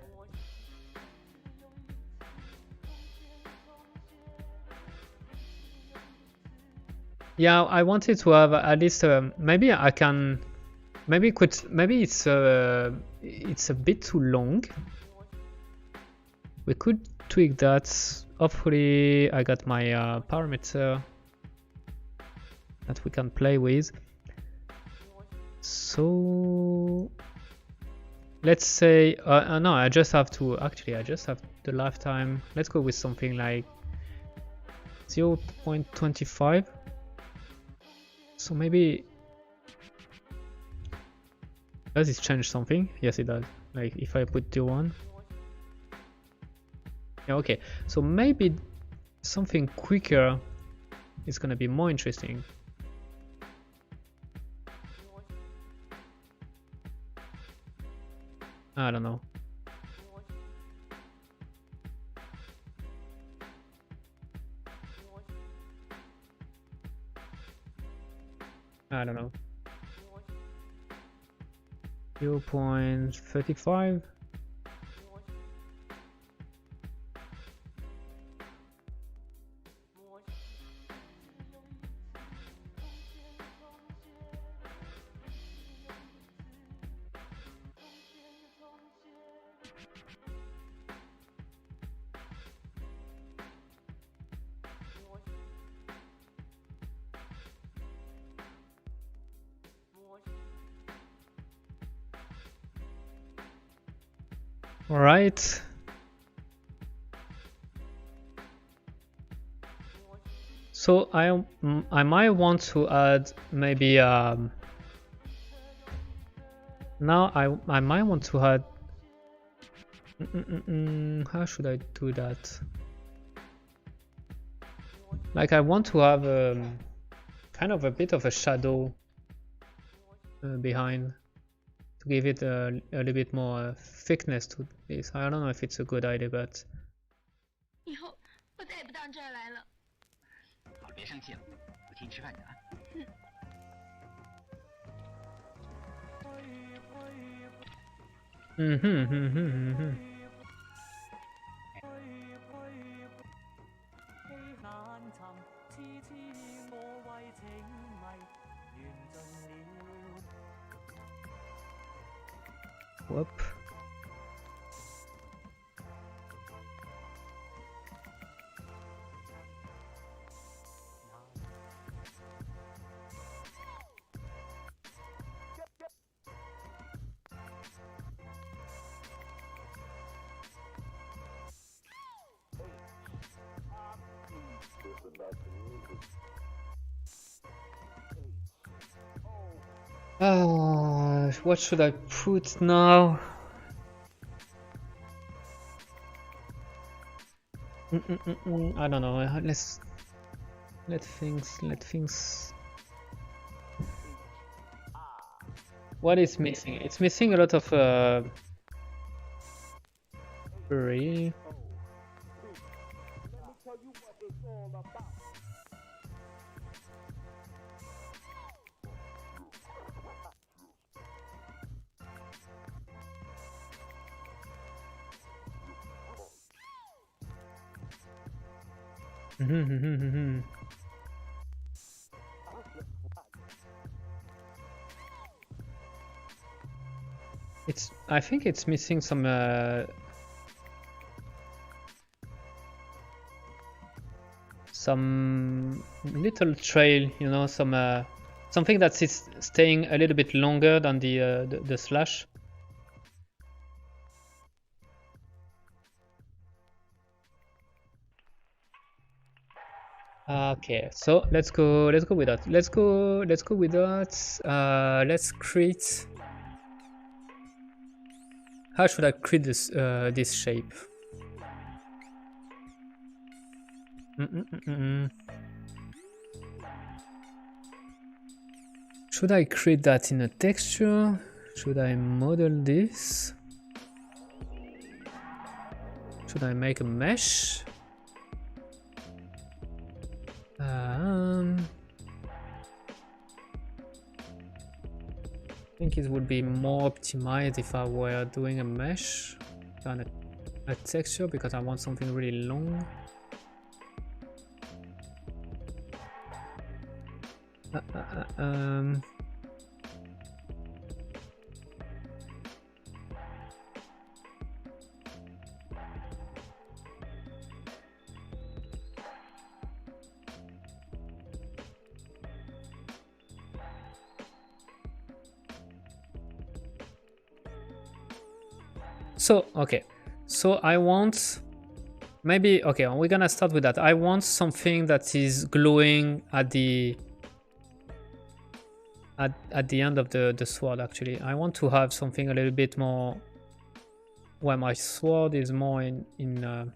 Yeah, I wanted to have at least maybe I can maybe it's a bit too long. We could tweak that. Hopefully I got my parameter that we can play with. So let's say no, I just have the lifetime. Let's go with something like 0.25. So maybe does it change something? Yes, it does. Like if I put the one. Yeah, okay. So maybe something quicker is gonna be more interesting. I don't know. I don't know. 0.35. All right. So I might want to add maybe now I might want to add how should I do that? Like I want to have kind of a bit of a shadow behind to give it a little bit more thickness to this. I don't know if it's a good idea, but 以后我再也不到这儿来了。好，别生气了，我请你吃饭去啊。Whoop. What should I put now? I don't know. Let things. What is missing? It's missing a lot of really. I think it's missing some little trail, you know, something that is staying a little bit longer than the slash. Okay, so let's go with that. Let's go with that. Let's create. How should I create this shape? Should I create that in a texture? Should I model this? Should I make a mesh? I think it would be more optimized if I were doing a mesh than a texture, because I want something really long. So, okay, so I want, maybe, okay, we're gonna start with that. I want something that is glowing at the end of the sword. Actually, I want to have something a little bit more where my sword is more in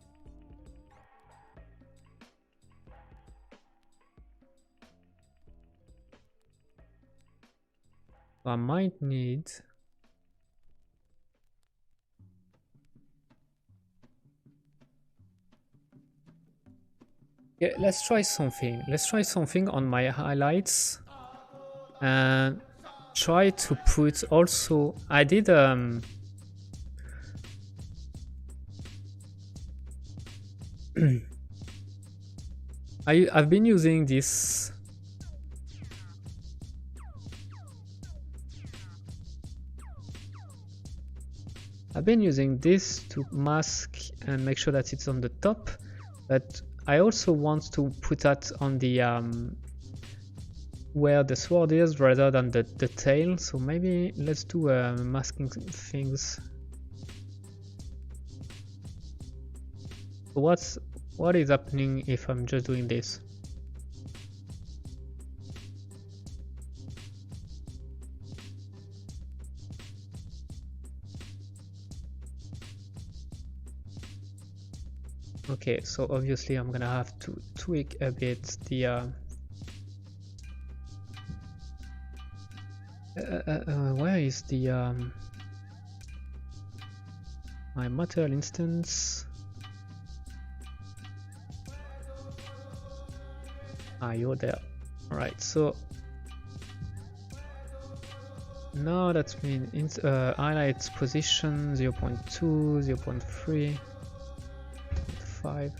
I might need. Yeah, let's try something. Let's try something on my highlights and try to put also. I did I've been using this. I've been using this to mask and make sure that it's on the top, but I also want to put that on the where the sword is rather than the tail. So maybe let's do masking things. So what is happening if I'm just doing this? Okay, so obviously I'm gonna have to tweak a bit the where is the my material instance? Ah, you're there. All right, so now that's means highlights position 0.2, 0.3. 5.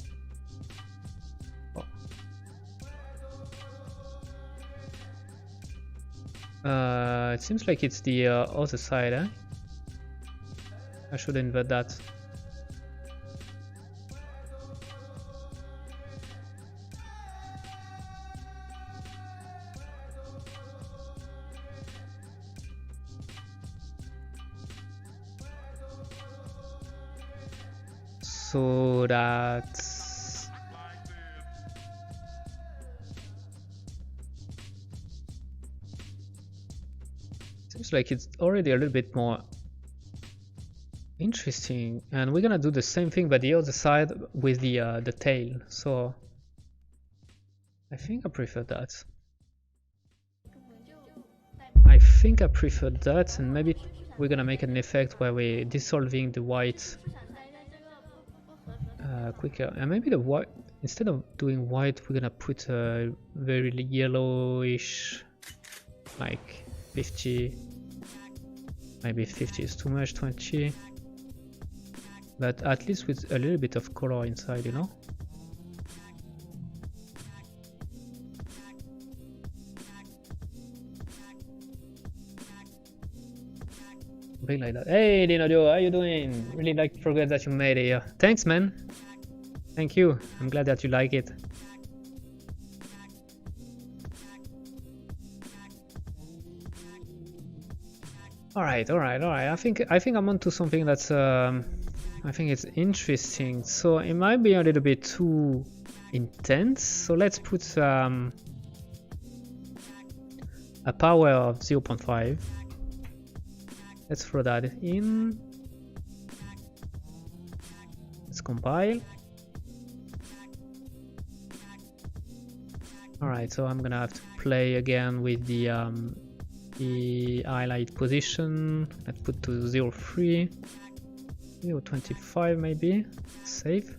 Oh. It seems like it's the other side, eh? I should invert that. So that's seems like it's already a little bit more interesting, and we're gonna do the same thing but the other side with the tail. So I think I prefer that. I think I prefer that, and maybe we're gonna make an effect where we're dissolving the white quicker, and maybe the white, instead of doing white, we're gonna put a very yellowish, like 50, maybe 50 is too much, 20, but at least with a little bit of color inside, you know. Something like that. Hey Dino Joe, how you doing? Really like the progress that you made here. Thanks, man. Thank you. I'm glad that you like it. All right. I think I'm onto something that's I think it's interesting. So it might be a little bit too intense. So let's put a power of 0.5. Let's throw that in. Let's compile. Alright, so I'm gonna have to play again with the highlight position. Let's put to 0.3, 0.25 maybe. Save.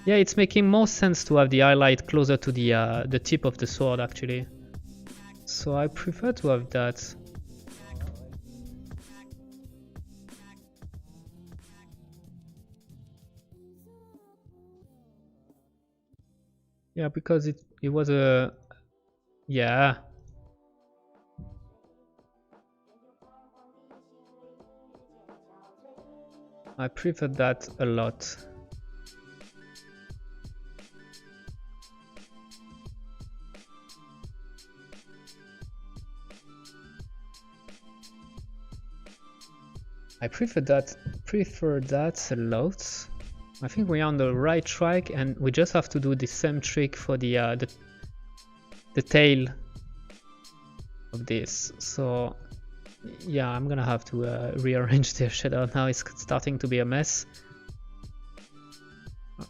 Yeah, it's making more sense to have the highlight closer to the tip of the sword actually. So I prefer to have that. Yeah, because it was a, yeah. I prefer that a lot. I prefer that a lot. I think we're on the right track, and we just have to do the same trick for the tail of this. So yeah, I'm gonna have to rearrange the shadow now. It's starting to be a mess. Let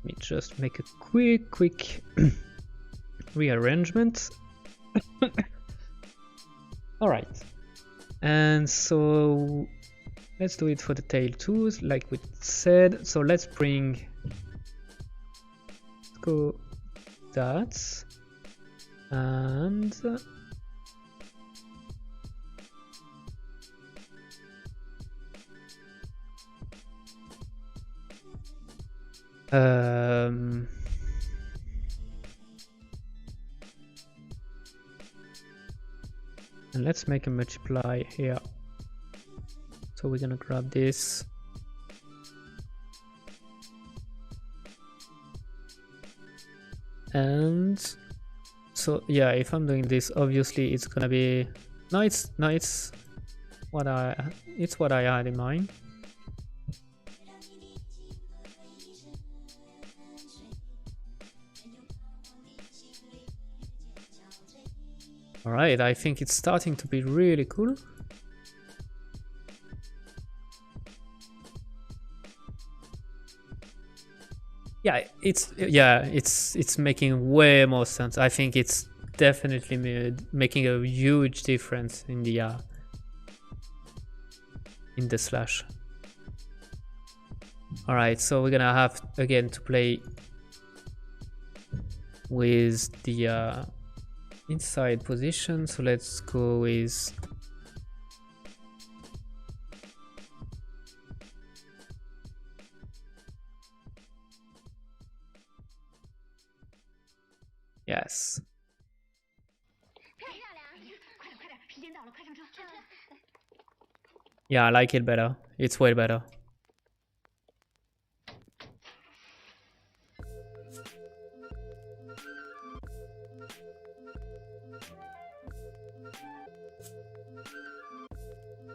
me just make a quick rearrangement. All right. And so let's do it for the tail too, like we said. So let's go that, and and let's make a multiply here. So we're gonna grab this. And so yeah, if I'm doing this, obviously it's gonna be, it's what I had in mind. All right, I think it's starting to be really cool. Yeah, it's making way more sense. I think it's definitely making a huge difference in the slash. All right, so we're gonna have again to play with the inside position. So let's go with yes. 漂亮，快点快点，时间到了，快上车。上车。Yeah, I like it better. It's way better.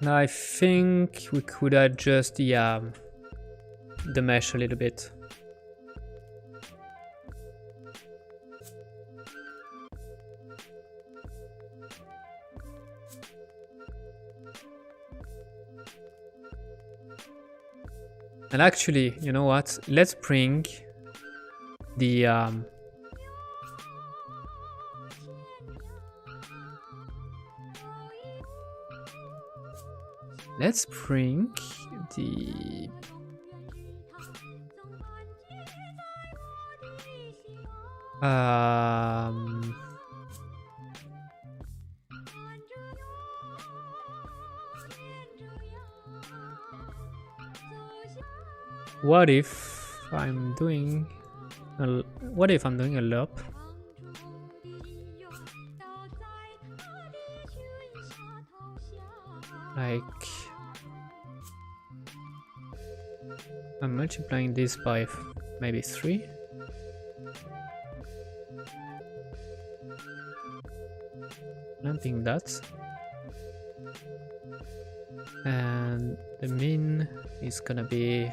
Now I think we could adjust the mesh a little bit. And actually, you know what? Let's bring the let's bring the what if I'm doing a loop? Like I'm multiplying this by maybe 3. Lumping that. And the min is gonna be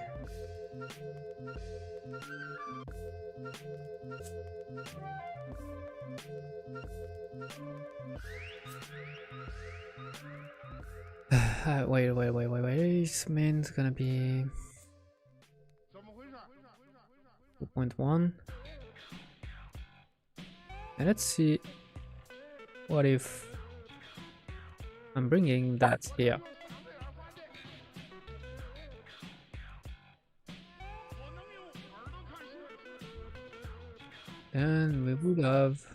wait. Min's gonna be 2.1. And let's see what if I'm bringing that here. And we would have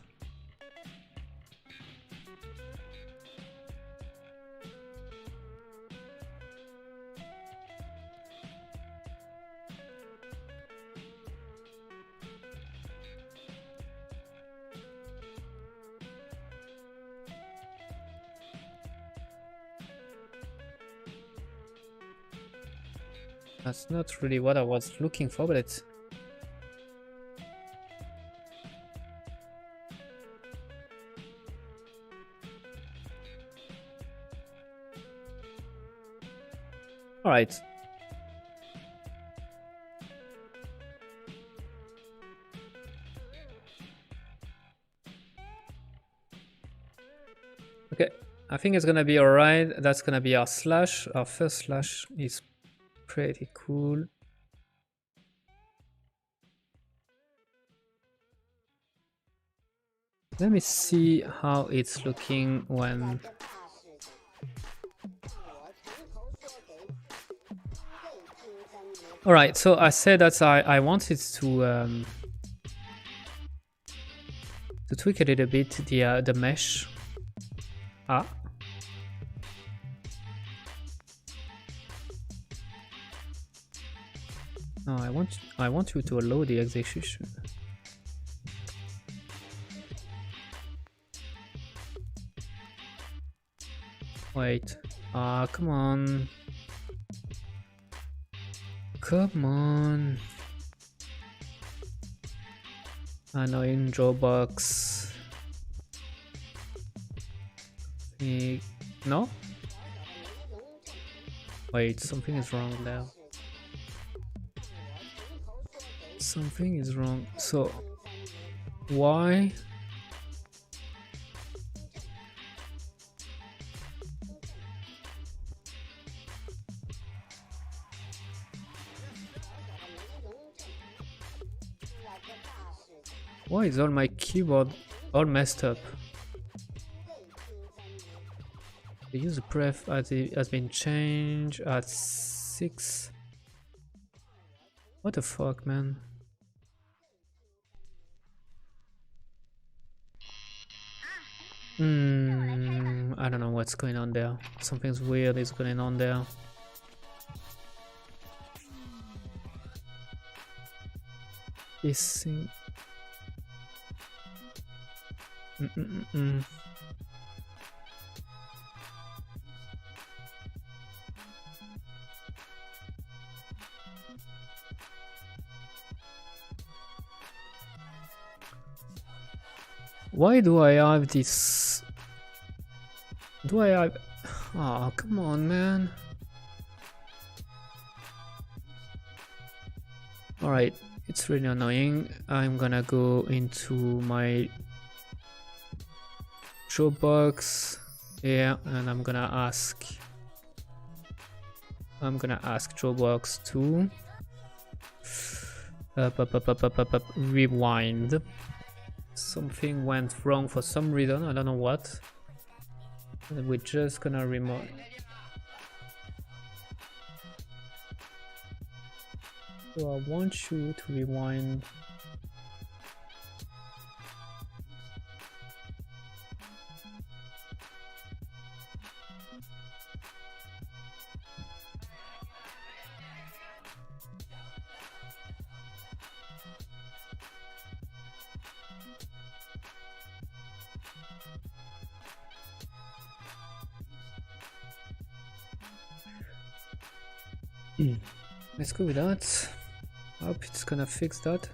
that's not really what I was looking for, but it's all right. Okay, I think it's gonna be all right. That's gonna be our slash. Our first slash is pretty cool. Let me see how it's looking when all right, so I said that I wanted to tweak a little bit the mesh. No, I want you to allow the execution. Wait, come on. Come on. Annoying Dropbox. No? Wait, something is wrong there. Something is wrong. So, why? Why is all my keyboard all messed up? The user pref has been changed at 6. What the fuck, man? I don't know what's going on there. Something's weird is going on there. This thing. Why do I have this? Do I have? Oh, come on, man. Alright, it's really annoying. I'm gonna go into my Dropbox here and I'm gonna ask Dropbox to rewind. Something went wrong for some reason, I don't know what. And we're just gonna remote. So I want you to rewind. Let's go with that. Hope it's gonna fix that.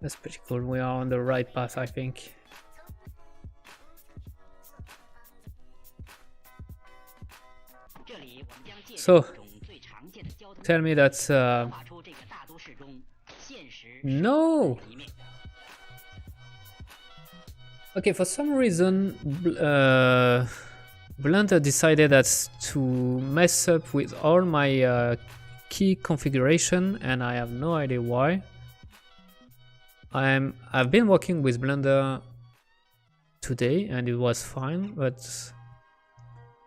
That's pretty cool. We are on the right path, I think. So, tell me that's no. Okay, for some reason, Blender decided that to mess up with all my key configuration, and I have no idea why. I've been working with Blender today, and it was fine, but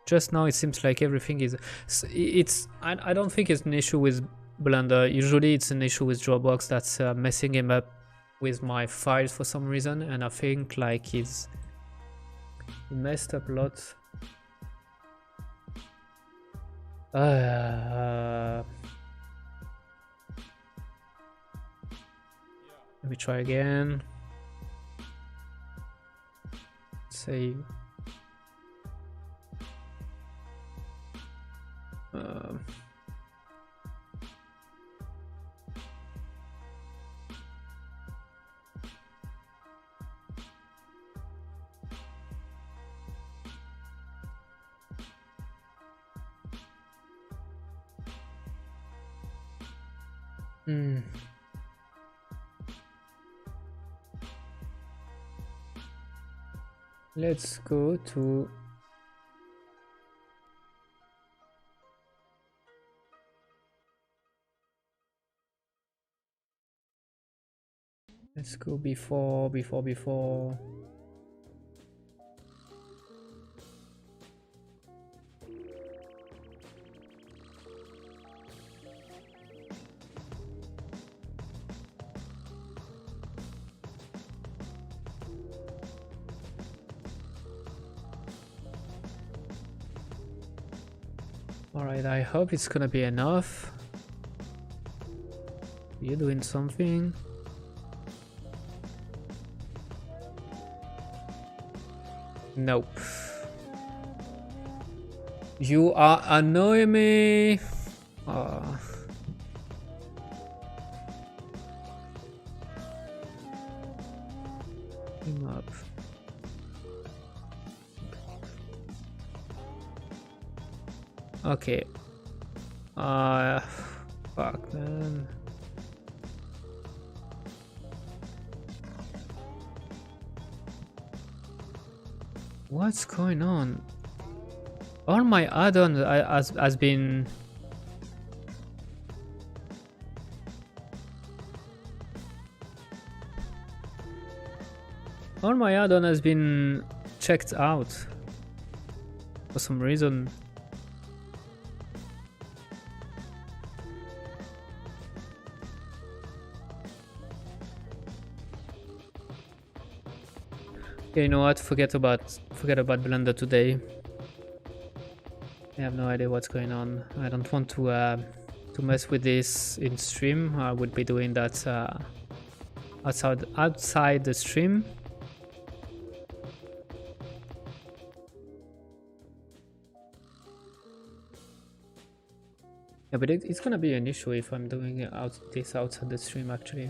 just now it seems like everything is. I don't think it's an issue with Blender. Usually, it's an issue with Dropbox that's messing him up with my files for some reason, and I think like he messed up a lot. Let me try again. Say let's go to before. Alright, I hope it's gonna be enough. You doing something? Nope. You are annoying me. Him up. Okay. Fuck, man. What's going on? All my add-on has been... All my add-on has been checked out for some reason. Okay, you know what? Forget about Blender today. I have no idea what's going on. I don't want to mess with this in stream. I would be doing that outside the stream. Yeah, but it's gonna be an issue if I'm doing this outside the stream actually.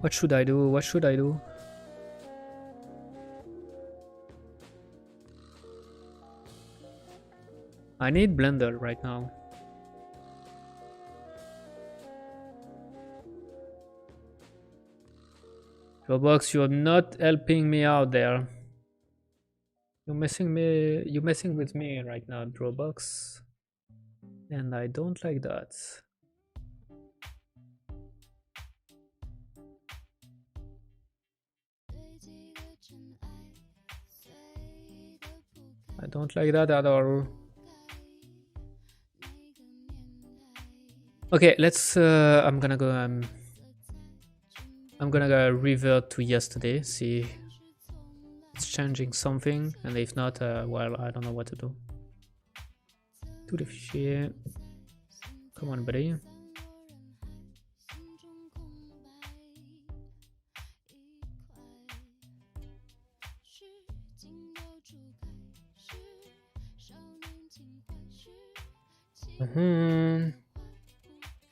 What should I do? What should I do? I need Blender right now. Roblox, you're not helping me out there. You're messing with me right now, Roblox. And I don't like that. I don't like that at all. Okay, let's I'm gonna go revert to yesterday, see if it's changing something, and if not, well, I don't know what to do. To the fichier. Come on, buddy.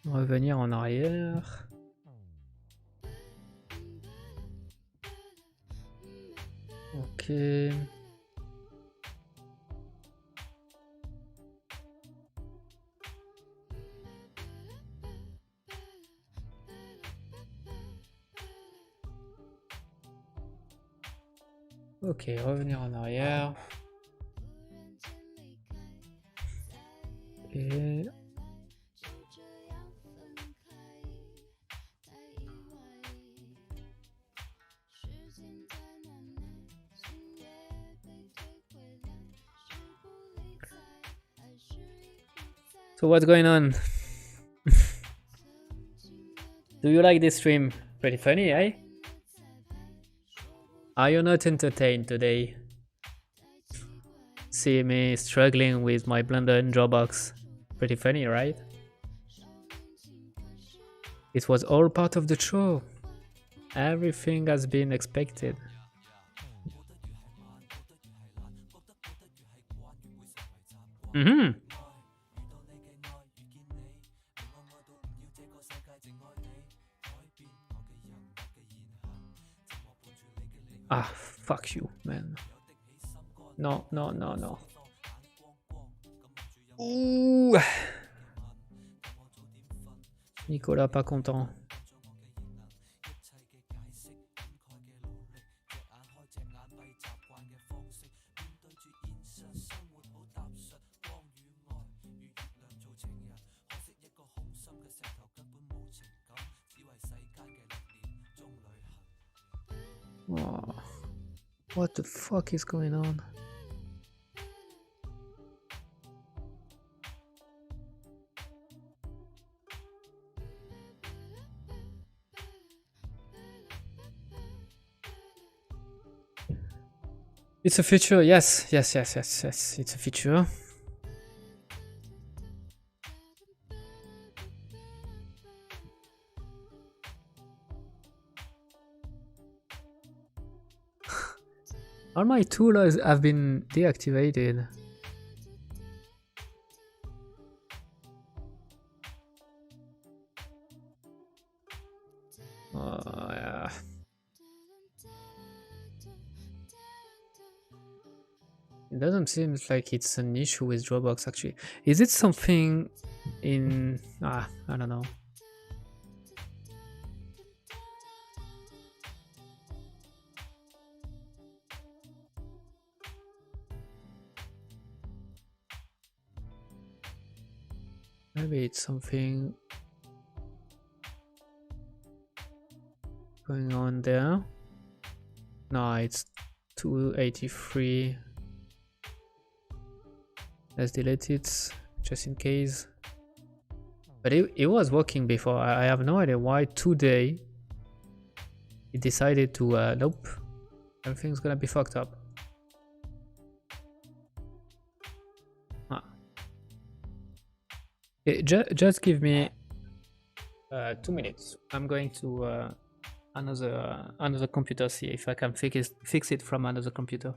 Revenir en arrière. Ok. Ok, revenir en arrière. Et... So what's going on? Do you like this stream? Pretty funny, eh? Are you not entertained today? See me struggling with my Blender and Dropbox. Pretty funny, right? It was all part of the show. Everything has been expected. Ah, fuck you, man. No, no, no, no. Ouh. Nicolas pas content. Oh, what the fuck is going on? It's a feature, yes, yes, yes, yes, yes, it's a feature. All my tools have been deactivated. Yeah. It doesn't seem like it's an issue with Dropbox actually. Is it something in I don't know. Maybe it's something going on there. No, it's 283. Let's delete it just in case. But it was working before. I have no idea why today it decided to nope, everything's gonna be fucked up. Just give me 2 minutes. I'm going to another computer, see if I can fix it from another computer.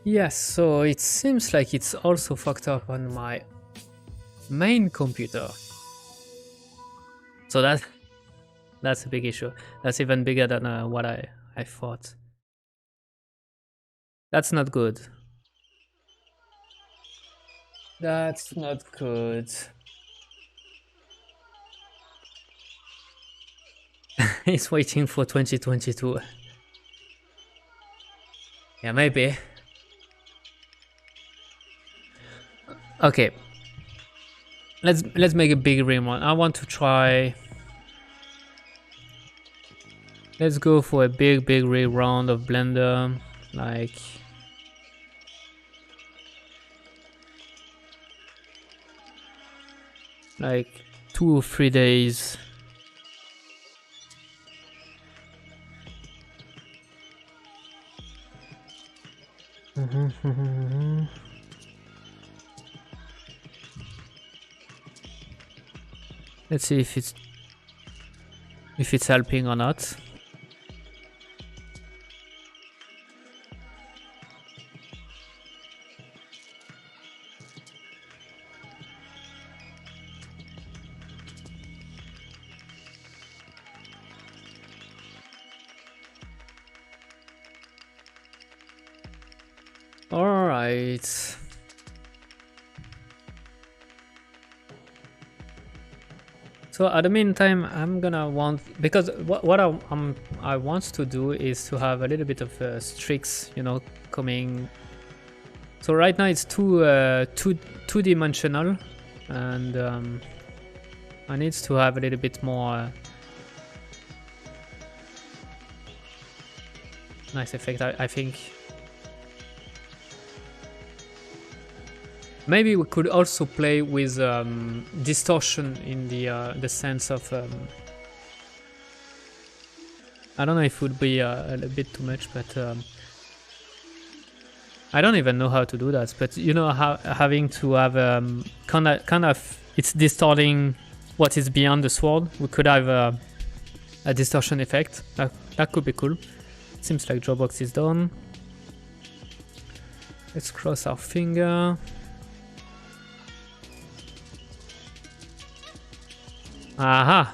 Yes, so it seems like it's also fucked up on my main computer. So that's a big issue. That's even bigger than what I thought. That's not good. That's not good. He's waiting for 2022. Yeah, maybe. Okay. Let's make a big rim one. I want to try. Let's go for a big round of Blender, like like 2 or 3 days. Let's see if it's helping or not. All right. So at the meantime, I'm gonna because what I want to do is to have a little bit of streaks, you know, coming. So right now it's two-dimensional, and I need to have a little bit more nice effect. I think. Maybe we could also play with distortion in the sense of I don't know if it would be a little bit too much, but I don't even know how to do that. But you know, how having to have kind of it's distorting what is beyond the sword. We could have a distortion effect. That could be cool. Seems like Dropbox is done. Let's cross our finger. Aha!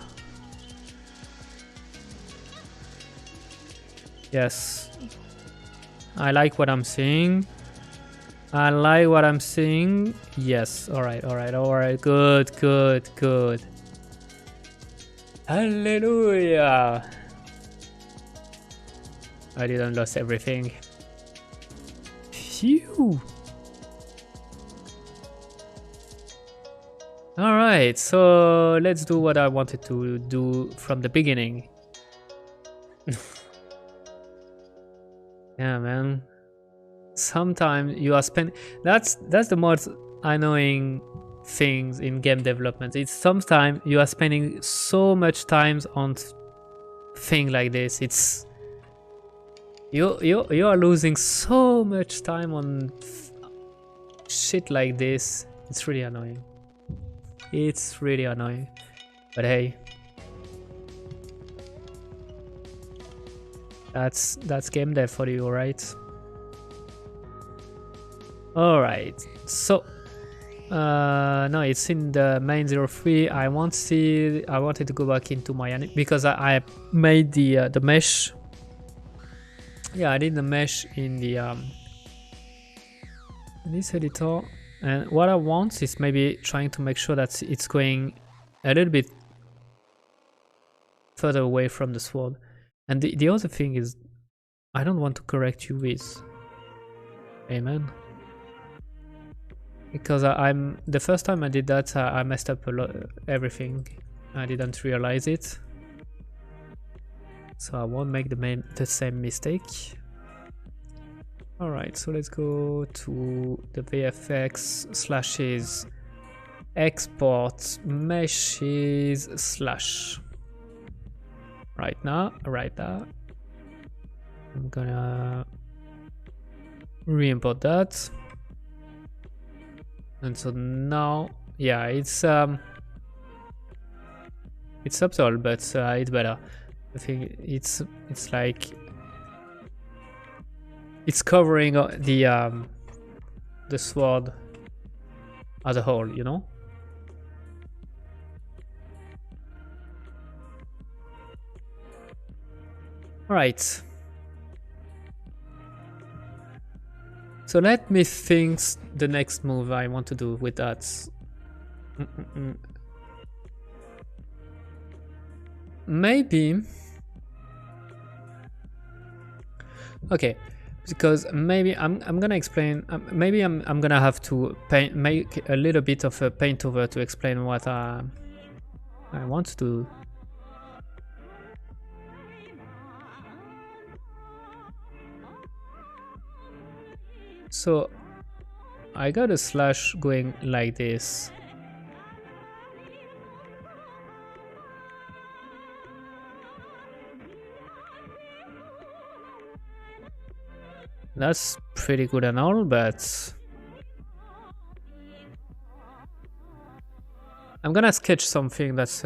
Yes. I like what I'm seeing. I like what I'm seeing. Yes. Alright, alright, alright. Good, good, good. Hallelujah! I didn't lose everything. Phew! Alright, so let's do what I wanted to do from the beginning. Yeah, man. Sometimes you are spending... That's the most annoying things in game development. It's sometimes you are spending so much time on things like this. It's... You are losing so much time on shit like this. It's really annoying. It's really annoying. But hey. That's game dev for you, right? Alright. So no, it's in the main 03. I wanted to go back into my because I made the mesh. Yeah, I did the mesh in the in this editor, and what I want is maybe trying to make sure that it's going a little bit further away from the sword. And the other thing is, I don't want to correct UVs. Amen. Because I'm the first time I did that, I messed up a lot, everything. I didn't realize it. So I won't make the same mistake. Alright, so let's go to the VFX slashes export meshes slash. Right now, right there. I'm gonna re-import that. And so now, yeah, it's subtle, but it's better. I think it's like it's covering the sword as a whole, you know. All right. So let me think the next move I want to do with that. Maybe. Okay, because maybe I'm gonna explain. Maybe I'm gonna have to make a little bit of a paint over to explain what I want to do. So I got a slash going like this. That's pretty good and all, but I'm gonna sketch something that's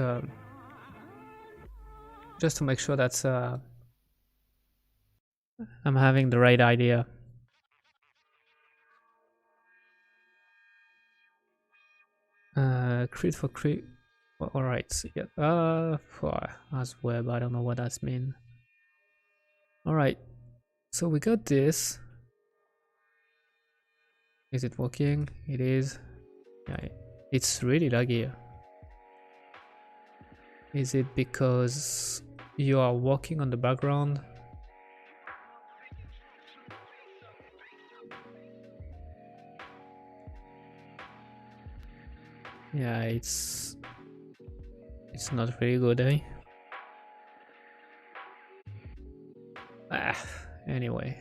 just to make sure that I'm having the right idea. Crit for crit. Well, all right. Yeah. As web. I don't know what that's mean. All right. So we got this. Is it working? It is. Yeah. It's really laggy. Is it because you are walking on the background? Yeah, it's not very good, eh? Anyway.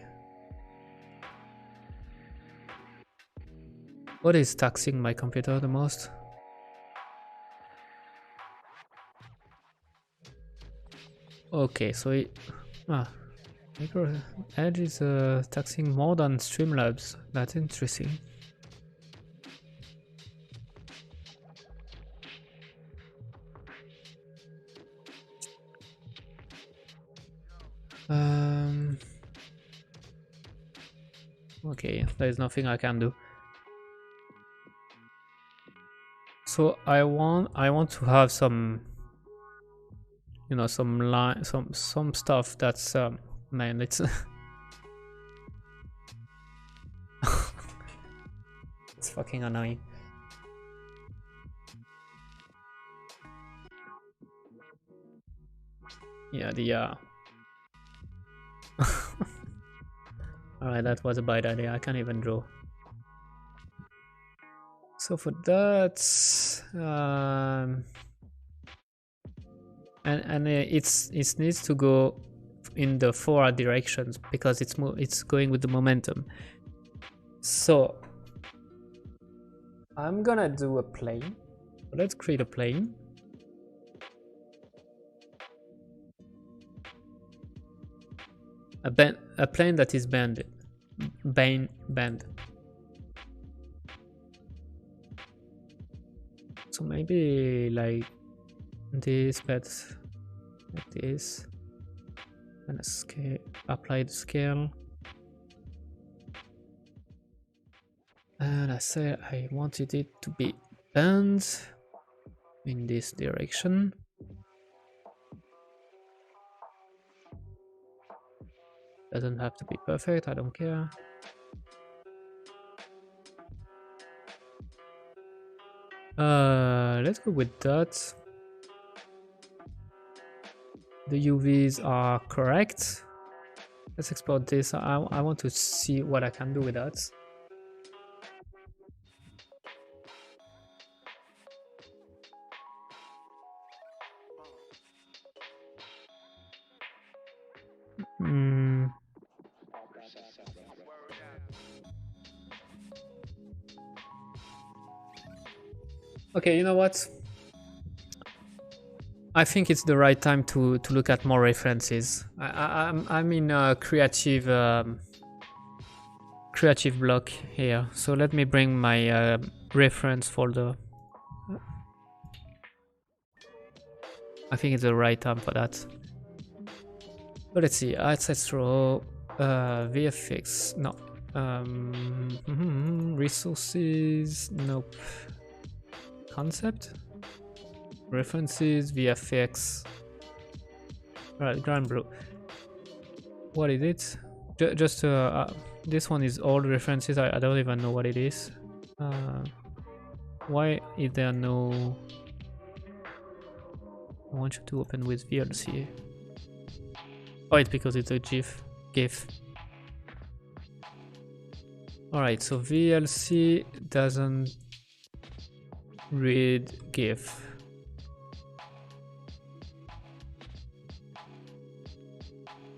What is taxing my computer the most? Okay, so Ah, Micro Edge is taxing more than Streamlabs. That's interesting. Okay, there's nothing I can do. So I want to have some, you know, some line, some stuff that's man, it's it's fucking annoying. Yeah, the Alright, that was a bad idea. I can't even draw. So for that, and it needs to go in the forward directions because it's going with the momentum. So I'm gonna do a plane. Let's create a plane. A plane that is bended. Bend. So maybe like this, but like this. And scale, apply the scale. And I said I wanted it to be bent in this direction. Doesn't have to be perfect, I don't care. Let's go with that. The UVs are correct. Let's export this. I want to see what I can do with that. Okay, you know what? I think it's the right time to look at more references. I'm in a creative block here, so let me bring my reference folder. I think it's the right time for that. So let's see, ancestral, VFX, no. Resources, nope. Concept, references, VFX. Alright, Grand Blue. What is it? Just this one is all references. I don't even know what it is. Why is there no? I want you to open with VLC. Oh, it's because it's a GIF. Alright, so VLC doesn't read GIF.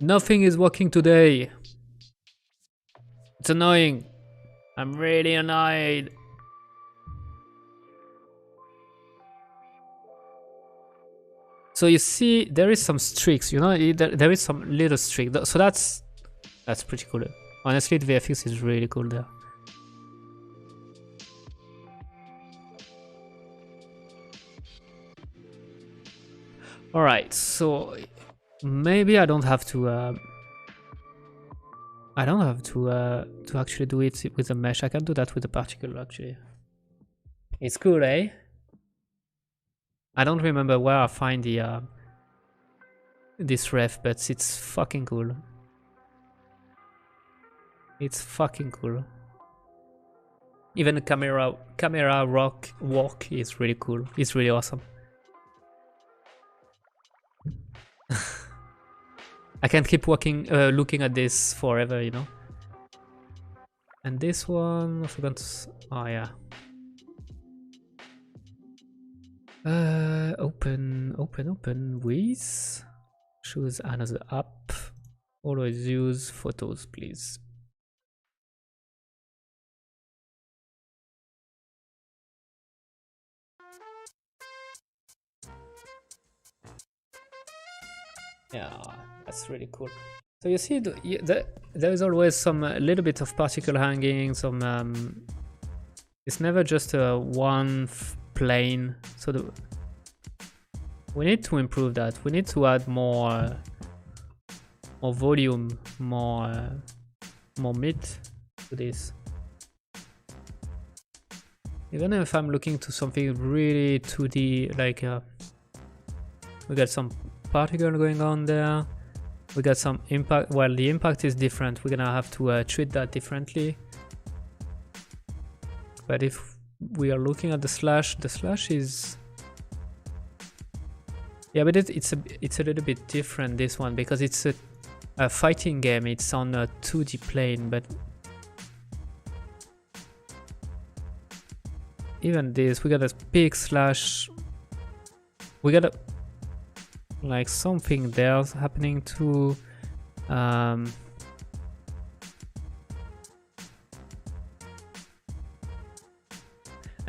Nothing is working today. It's annoying. I'm really annoyed. So you see, there is some streaks, you know, there is some little streak. So that's pretty cool. Honestly, the VFX is really cool there. All right, so maybe I don't have to. To actually do it with a mesh. I can do that with a particle actually. It's cool, eh? I don't remember where I find the this ref, but it's fucking cool. It's fucking cool. Even the camera walk is really cool. It's really awesome. I can't keep looking at this forever, you know. And this one, I forgot to, oh yeah. Open with, choose another app. Always use photos, please. Yeah, that's really cool. So you see, there is always some little bit of particle hanging. Some it's never just a one plane. So we need to improve that. We need to add more volume, more meat to this. Even if I'm looking to something really 2D, like we got some particle going on there. We got some impact. Well, the impact is different. We're gonna have to treat that differently. But if we are looking at the slash is, yeah, but it's a little bit different, this one, because it's a fighting game. It's on a 2D plane, but even this, we got a big slash. We got a like something there happening too. And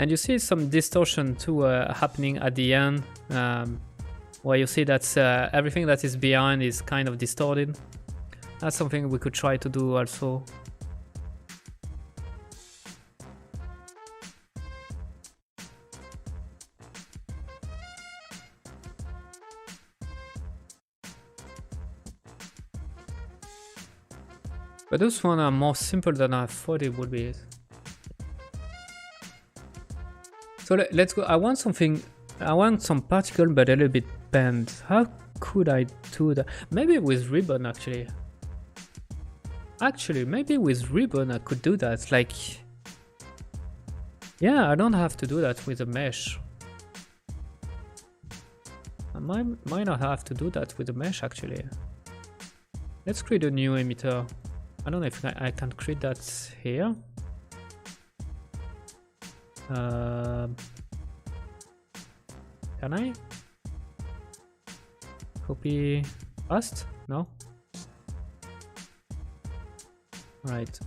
you see some distortion too happening at the end, where you see that everything that is behind is kind of distorted. That's something we could try to do also. But those ones are more simple than I thought it would be. So let's go. I want some particle but a little bit bent. How could I do that? Maybe with ribbon, actually. Maybe with ribbon I could do that. Like, yeah, I don't have to do that with a mesh. I might not have to do that with a mesh, actually. Let's create a new emitter. I don't know if I can create that here. Can I? Copy, paste? No? Right.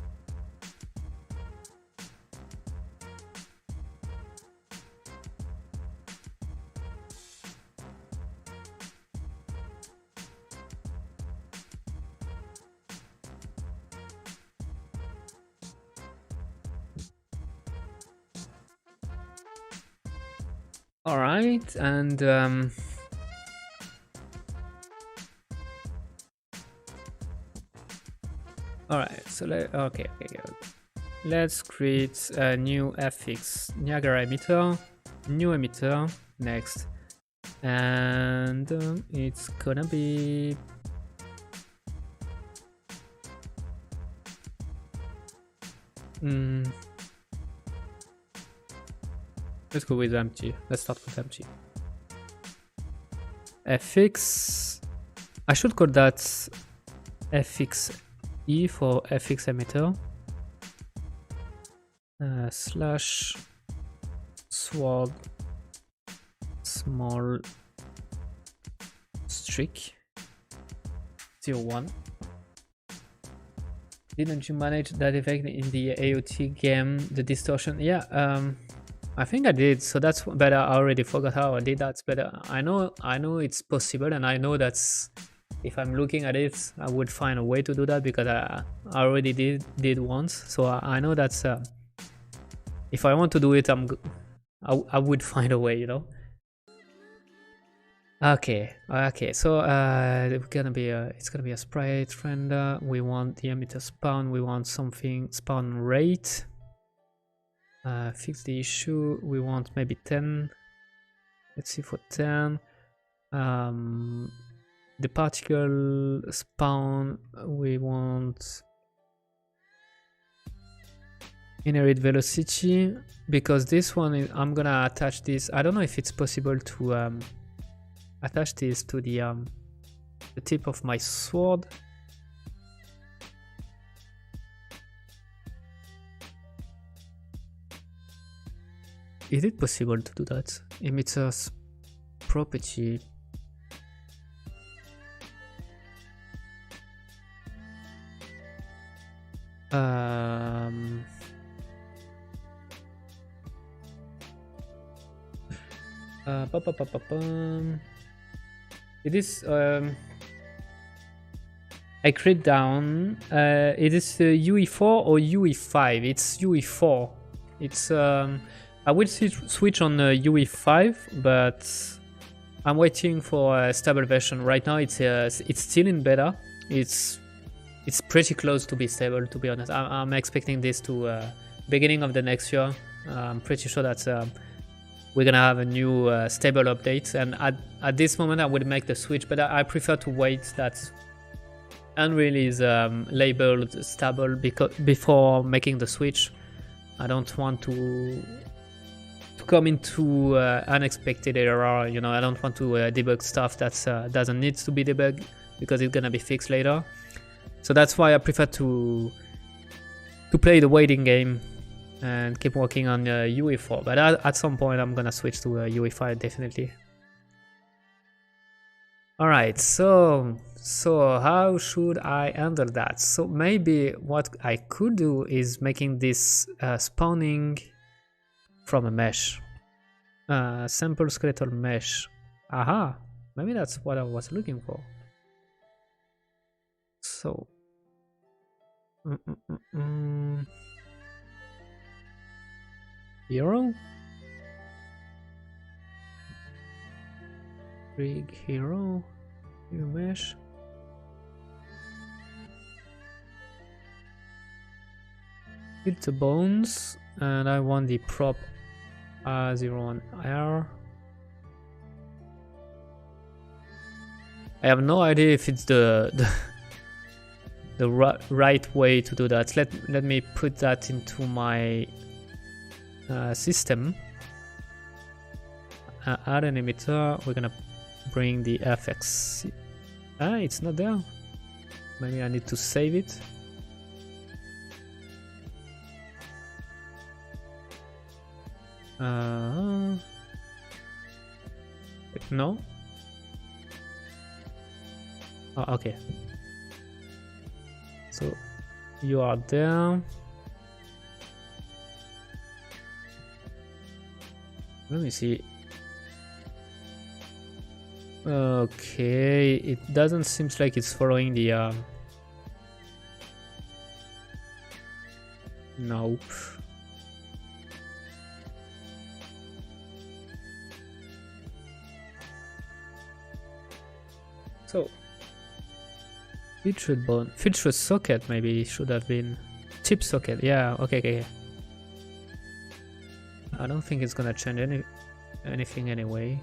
All right, and all right. So okay. Let's create a new FX Niagara emitter, new emitter next, and it's gonna be let's go with empty. Let's start with empty. FX. I should call that FX E for FX emitter. Slash sword small streak 01. Didn't you manage that effect in the AOT game, the distortion? Yeah, I think I did. So that's, but I already forgot how I did that. But I know it's possible, and I know that's, if I'm looking at it, I would find a way to do that, because I already did once. So I know that's if I want to do it, I would find a way, you know. Okay. So it's gonna be a sprite render. We want the emitter spawn. We want something spawn rate. Fix the issue. We want maybe 10. Let's see for 10. The particle spawn, we want inherit velocity, because this one is, I'm gonna attach this. I don't know if it's possible to attach this to the tip of my sword. Is it possible to do that? Emitter's property. It is I click down. It is UE4 or UE5? It's UE4. It's I will switch on UE5, but I'm waiting for a stable version. Right now, it's still in beta. It's pretty close to be stable, to be honest. I'm expecting this to beginning of the next year. I'm pretty sure that we're gonna have a new stable update. And at this moment, I would make the switch, but I prefer to wait that Unreal is labeled stable before making the switch. I don't want to come into unexpected error. You know, I don't want to debug stuff that doesn't need to be debugged because it's gonna be fixed later. So that's why I prefer to play the waiting game and keep working on UE4. But at some point, I'm gonna switch to UE5 definitely. All right, so how should I handle that? So maybe what I could do is making this spawning from a mesh, sample skeletal mesh. Aha, maybe that's what I was looking for. So hero, rig hero, new mesh. Hit the bones, and I want the prop 01R. I have no idea if it's the right way to do that. Let me put that into my system. Add an emitter. We're gonna bring the FX. It's not there. Maybe I need to save it. No. Oh, okay. So you are there. Let me see. Okay, it doesn't seem like it's following the nope. So featured socket maybe should have been tip socket. Yeah, okay. I don't think it's gonna change anything anyway.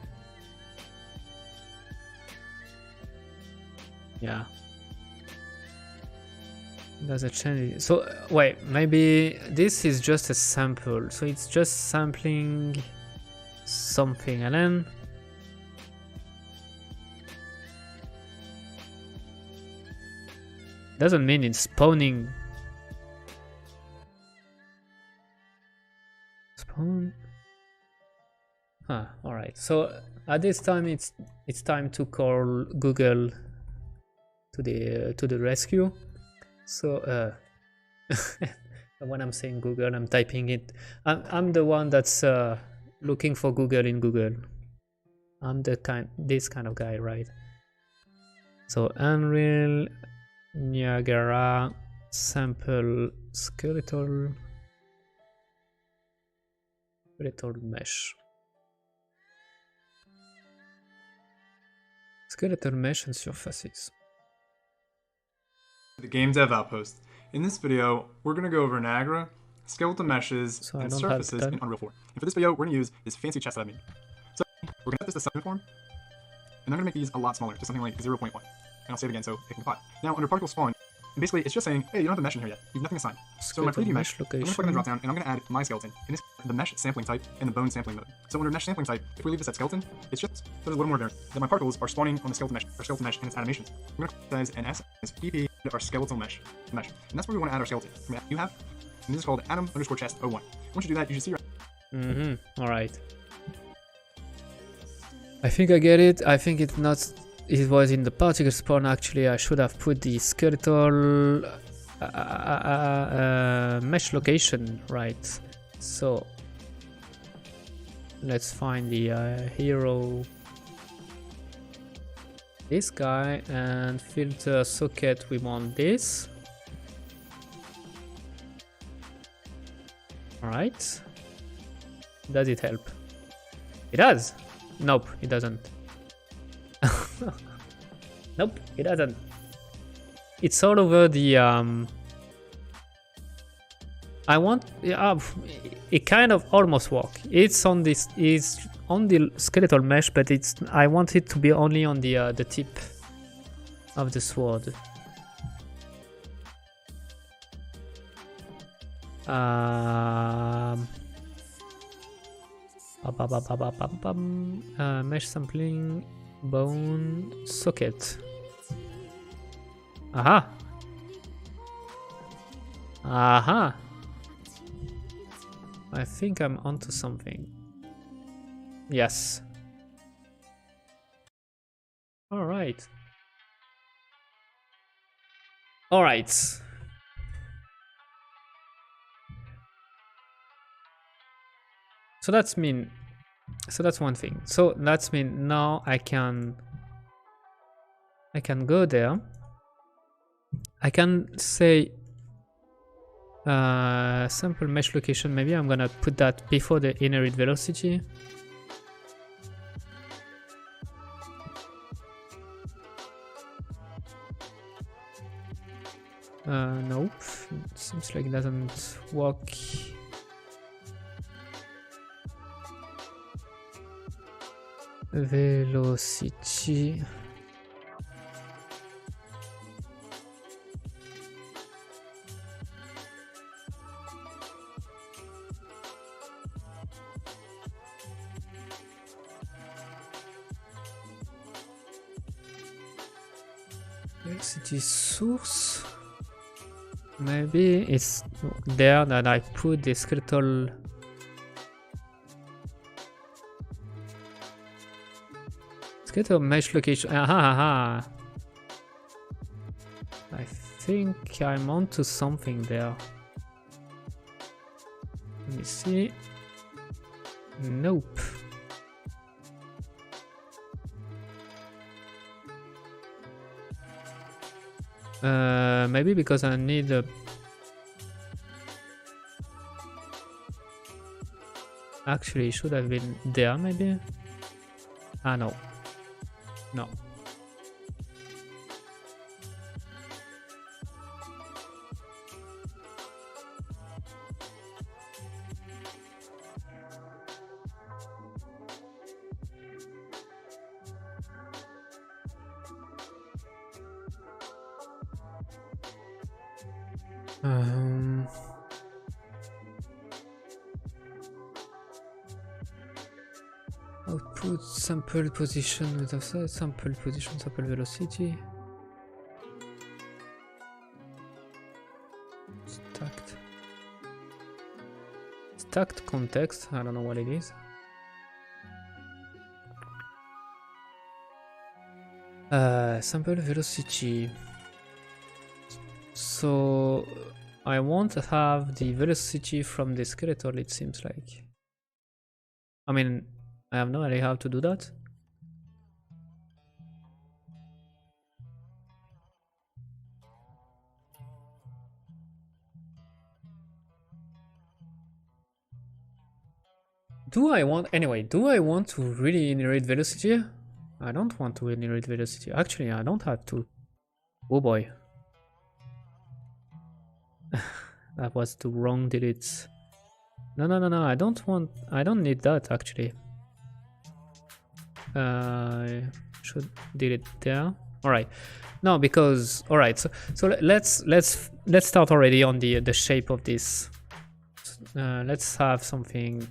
Yeah, does it change? So wait, maybe this is just a sample. So it's just sampling something, and then doesn't mean it's spawning. Spawn. All right. So at this time, it's time to call Google to the rescue. So when I'm saying Google, I'm typing it. I'm the one that's looking for Google in Google. I'm this kind of guy, right? So Unreal Niagara sample skeletal mesh. Skeletal mesh and surfaces. The Game Dev Outpost. In this video, we're going to go over Niagara, skeletal meshes, and surfaces in Unreal 4. And for this video, we're going to use this fancy chest that I made. So we're going to set this to 7 form, and I'm going to make these a lot smaller, to something like 0.1. And I'll save it again so it can compile. Now, under particle spawn, basically it's just saying, hey, you don't have a mesh in here yet. You have nothing assigned. So in my preview mesh, I'm going to click on the drop down, and I'm going to add my skeleton. And it's the mesh sampling type and the bone sampling mode. So under mesh sampling type, if we leave this at skeleton, it's just so there's a little more there. Then my particles are spawning on the skeleton mesh and its animations. I'm going to put that as an S as PP our skeletal mesh. And that's where we want to add our skeleton. You have, and this is called Atom_chest01. Once you do that, you should see your Alright. I think I get it. I think it was in the particle spawn. Actually, I should have put the skeletal mesh location, right? So let's find the hero this guy, and filter socket, we want this. Alright. Does it help? It does. Nope, it doesn't. Nope, it doesn't. It's all over the I want it kind of almost work. It's on this, is on the skeletal mesh, but it's, I want it to be only on the tip of the sword. Mesh sampling, bone, socket. Aha. Aha. I think I'm onto something. Yes. All right. All right. So that's mean. So that's one thing. So that's mean now I can go there. I can say sample mesh location. Maybe I'm gonna put that before the inherit velocity. Nope. It seems like it doesn't work. Velocity. Velocity source. Maybe it's there that I put the skeletal. Skeletal mesh location. Aha. I think I'm onto something there. Let me see. Nope. Maybe because I need a. Actually, it should have been there, maybe. Ah, no. No. Output sample position with offset, sample position, sample velocity. Stacked context, I don't know what it is. Sample velocity. So I want to have the velocity from the skeletal, it seems like. I mean, I have no idea how to do that. Do I want to really inherit velocity? I don't want to inherit velocity. Actually, I don't have to. Oh boy. That was the wrong delete. No, I don't need that actually. Should delete there. All right. No, because all right. So let's start already on the shape of this. Let's have something.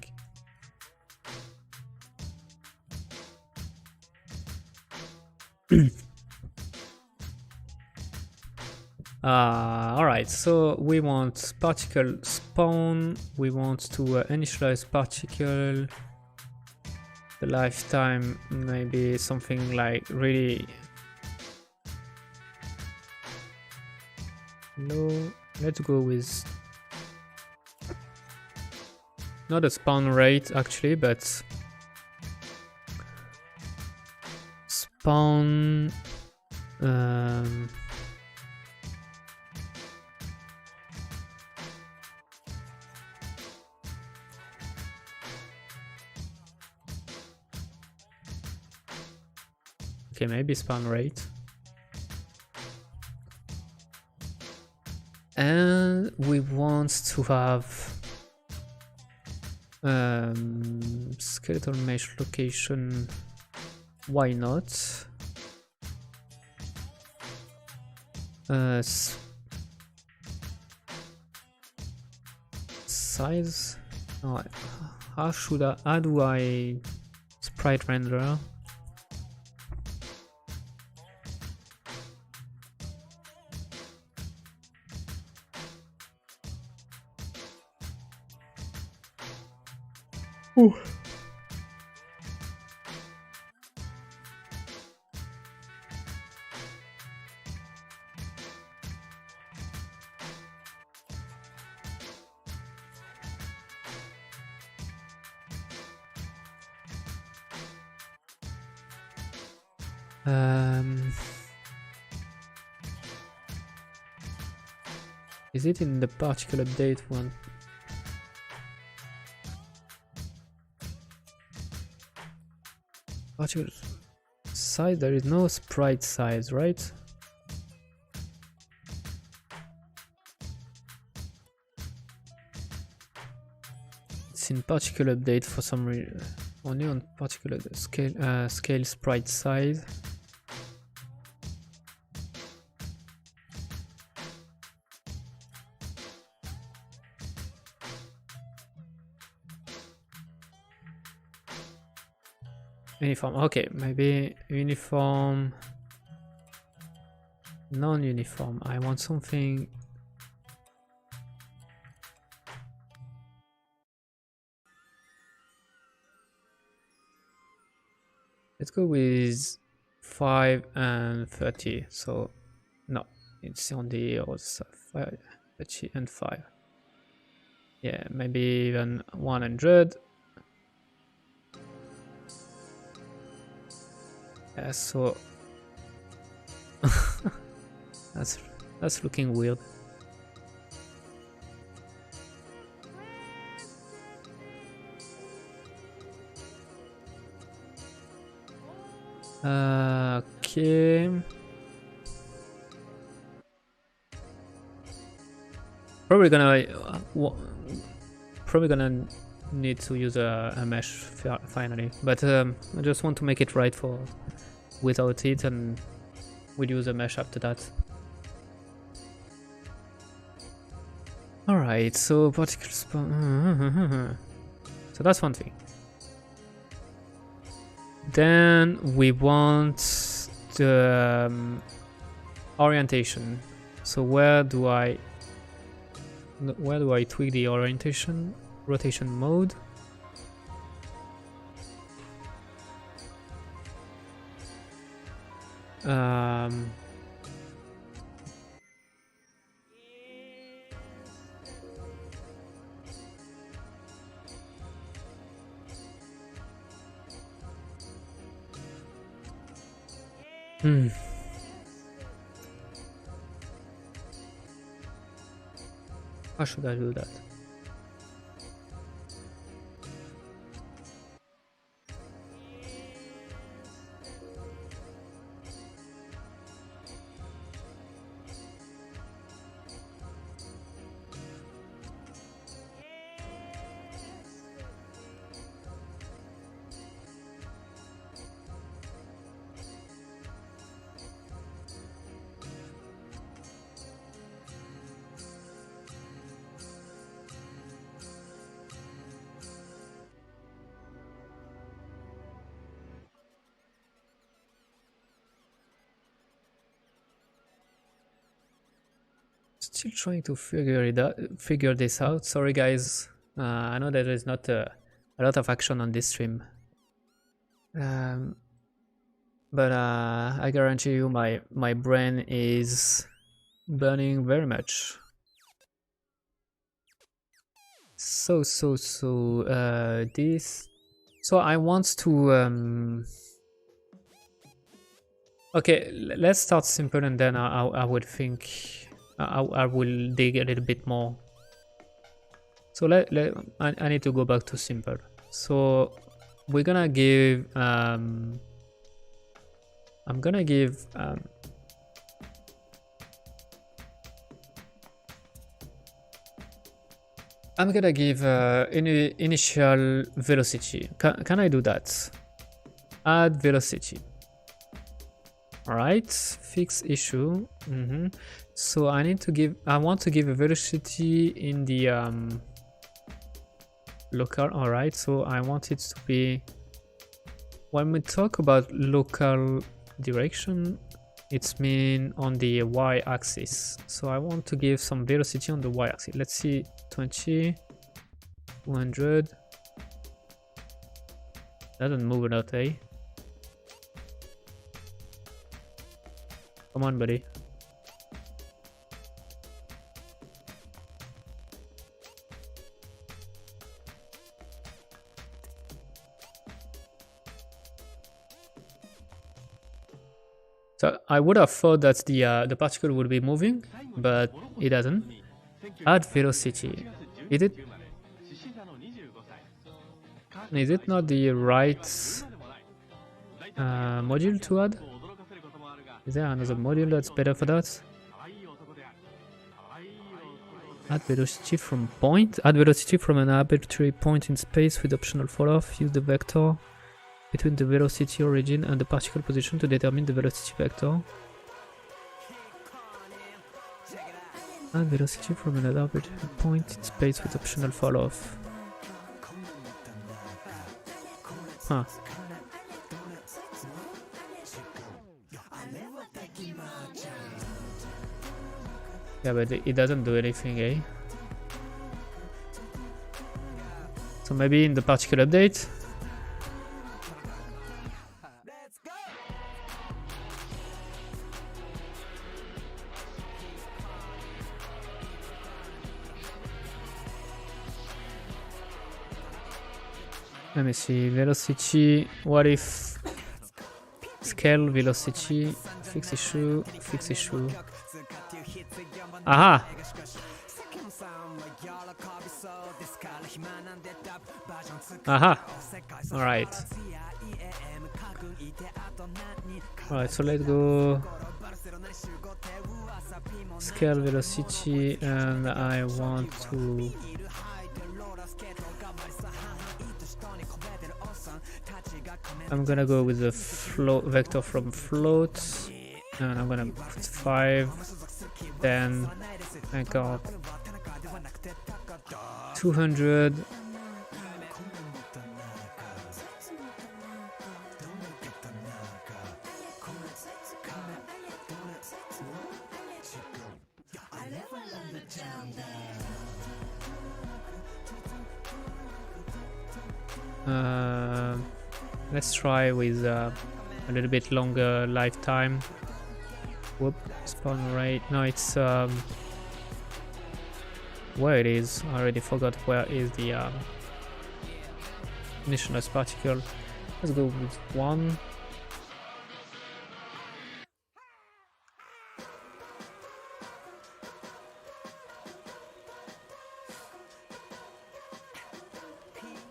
All right. So we want particle spawn. We want to initialize particle. The lifetime, maybe something like really low. Let's go with not a spawn rate actually, but spawn okay, maybe spawn rate. And we want to have skeletal mesh location. Why not? Size. Oh, how do I sprite render? Ooh. Is it in the particle update one? Particle size, there is no sprite size, right? It's in particle update for some reason. Only on particular scale sprite size. Uniform, okay, maybe uniform, non-uniform. I want something. Let's go with 5 and 30. So, no, it's on the other side, 30 and 5. Yeah, maybe even 100. Yeah, so that's looking weird. Okay. Probably gonna need to use a mesh finally, but I just want to make it right for without it, and we'll use a mesh after that. Alright, so particle spawn. So that's one thing. Then we want the orientation. So where do I tweak the orientation? Rotation mode. How should I do that? Still trying to figure this out. Sorry guys, I know that there is not a lot of action on this stream, but I guarantee you my brain is burning very much. So this. So I want to Okay, let's start simple and then I would think I will dig a little bit more. So I need to go back to simple. So we're gonna give I'm gonna give initial velocity. Can I do that? Add velocity. All right, fix issue. So I want to give a velocity in the local. All right, so I want it to be, when we talk about local direction, it's mean on the y-axis. So I want to give some velocity on the y-axis. Let's see, 20, 200. Doesn't move a lot, eh? Come on, buddy. So I would have thought that the particle would be moving, but it doesn't. Add velocity. Is it not the right module to add? Is there another module that's better for that? Add velocity from point. Add velocity from an arbitrary point in space with optional fall-off. Use the vector between the velocity origin and the particle position to determine the velocity vector. Add velocity from an arbitrary point in space with optional fall-off. Huh. Yeah, but it doesn't do anything, eh? So maybe in the particle update. Let me see, velocity, what if scale velocity, fix issue. Aha! Aha! Alright. Alright, so let's go scale velocity, and I want to I'm gonna go with the float vector from float, and I'm gonna put 5, 10, I got 200. Let's try with a little bit longer lifetime. Whoop, spawn rate. No, it's where it is. I already forgot where is the initialized particle. Let's go with 1.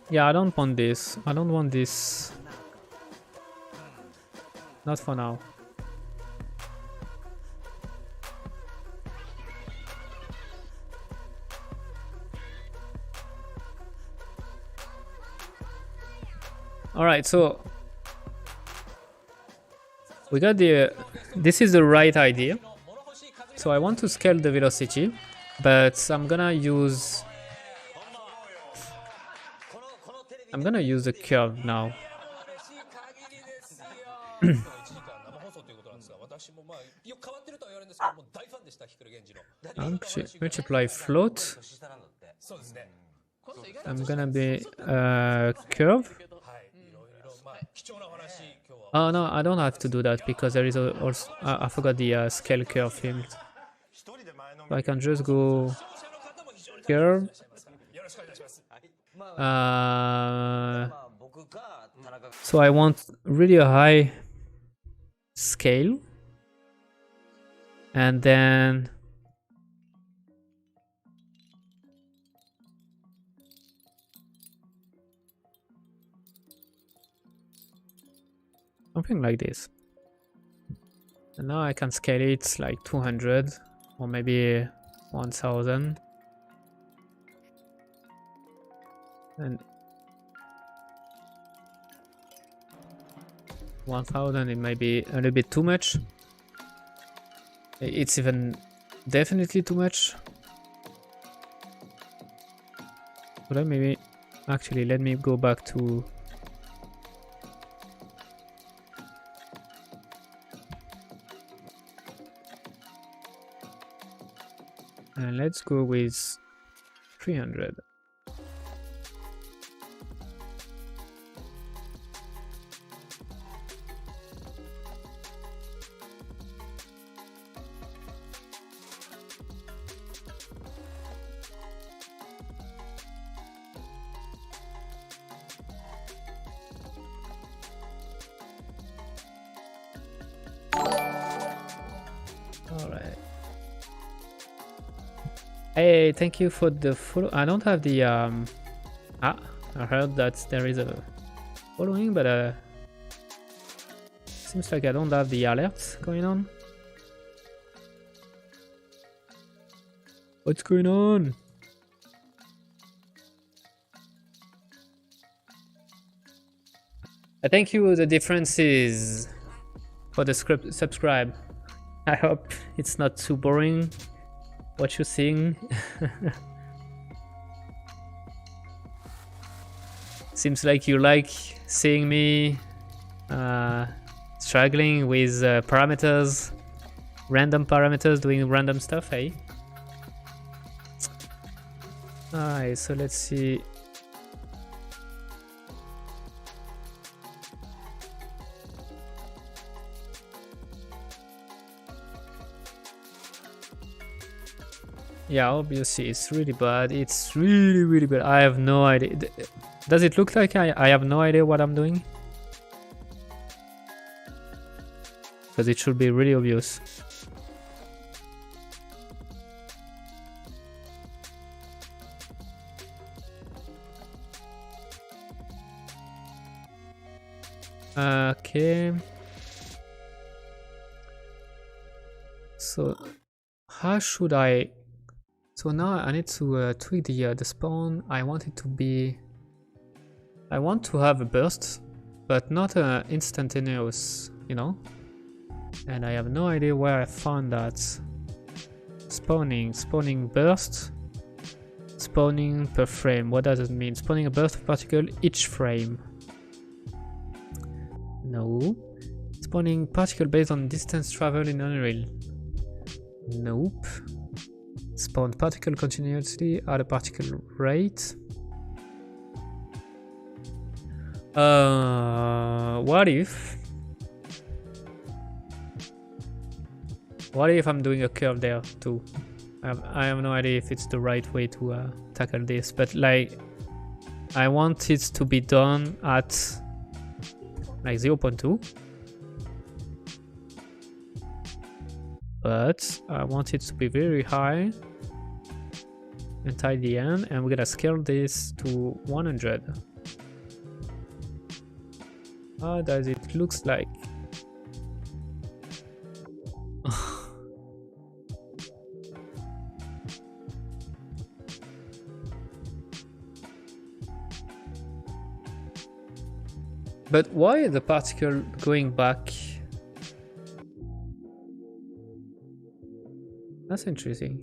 Yeah, I don't want this. I don't want this. Not for now. Alright, so we got the this is the right idea. So I want to scale the velocity, but I'm gonna use the curve now. Multiply float. I'm gonna be curve. Oh no, I don't have to do that because there is also I forgot the scale curve field. So I can just go curve. So I want really a high scale, and then something like this. And now I can scale it like 200 or maybe 1000. And 1000, it might be a little bit too much. It's even definitely too much. But maybe actually let me go back to and let's go with 300. Alright. Hey, thank you for the follow. I don't have the I heard that there is a following, but seems like I don't have the alerts going on. What's going on? Thank you. The differences for the script subscribe. I hope it's not too boring what you're seeing. Seems like you like seeing me struggling with parameters, random parameters, doing random stuff, eh? Alright, so let's see. Yeah, obviously it's really bad. It's really bad. I have no idea. Does it look like I have no idea what I'm doing? Because it should be really obvious. Okay. So how should I? So now I need to tweak the spawn. I want it to be. I want to have a burst, but not instantaneous, you know. And I have no idea where I found that. Spawning burst, spawning per frame. What does it mean? Spawning a burst of particle each frame. No. Spawning particle based on distance traveled in Unreal. Nope. Spawn particle continuously at a particle rate. What if I'm doing a curve there too? I have no idea if it's the right way to tackle this, but like I want it to be done at like 0.2. But I want it to be very high until the end, and we're gonna scale this to 100. How does it looks like? But why is the particle going back? That's interesting.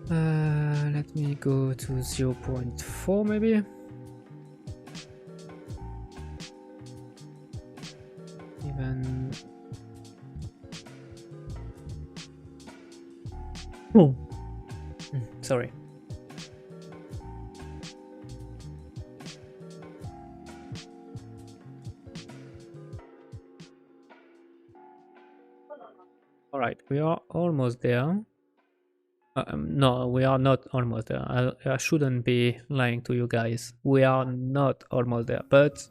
Let me go to 0.4 maybe. Even. Oh, sorry. All right, we are almost there. No, we are not almost there. I shouldn't be lying to you guys. We are not almost there, but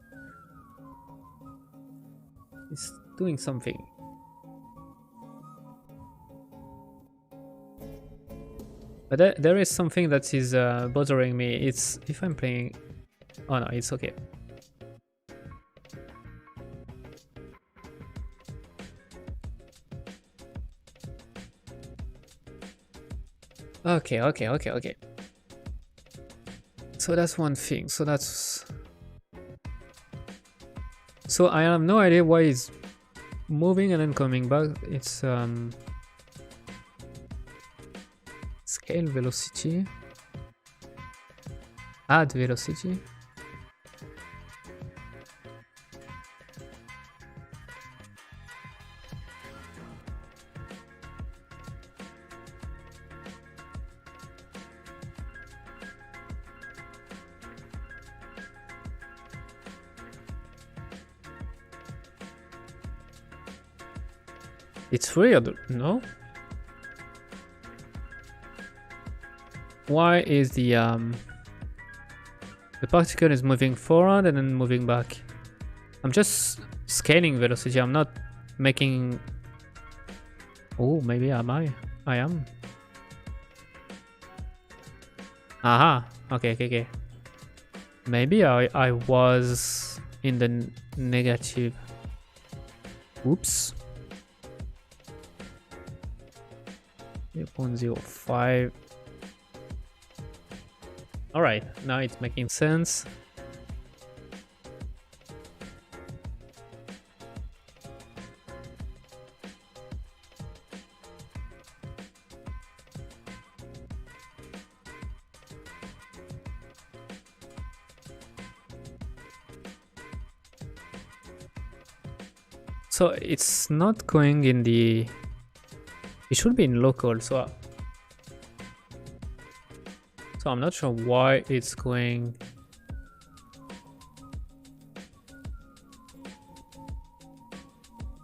it's doing something. But there is something that is bothering me. It's if I'm playing... Oh no, it's okay. Okay. So that's one thing. So I have no idea why it's moving and then coming back. It's scale velocity, add velocity. It's weird, no? Why is the particle is moving forward and then moving back? I'm just scaling velocity. I'm not making... Oh, maybe am I? I am. Aha. Okay. Maybe I was in the negative. Oops. 0.05. All right, now it's making sense. So it's not going in the... It should be in local, so I'm not sure why it's going.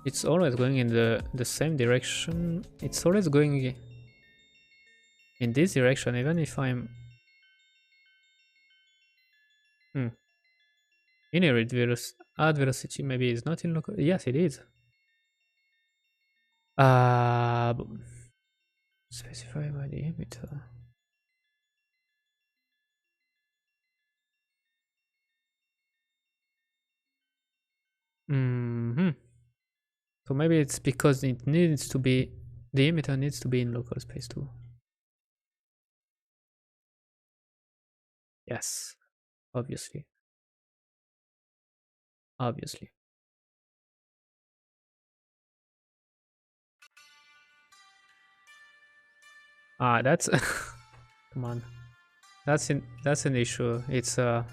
It's always going in the same direction. It's always going in this direction, even if I'm inherit velocity, add velocity. Maybe it's not in local. Yes, it is. Specify by the emitter. So maybe it's because it needs to be, the emitter needs to be in local space too. Yes, obviously. That's come on, that's an issue. It's all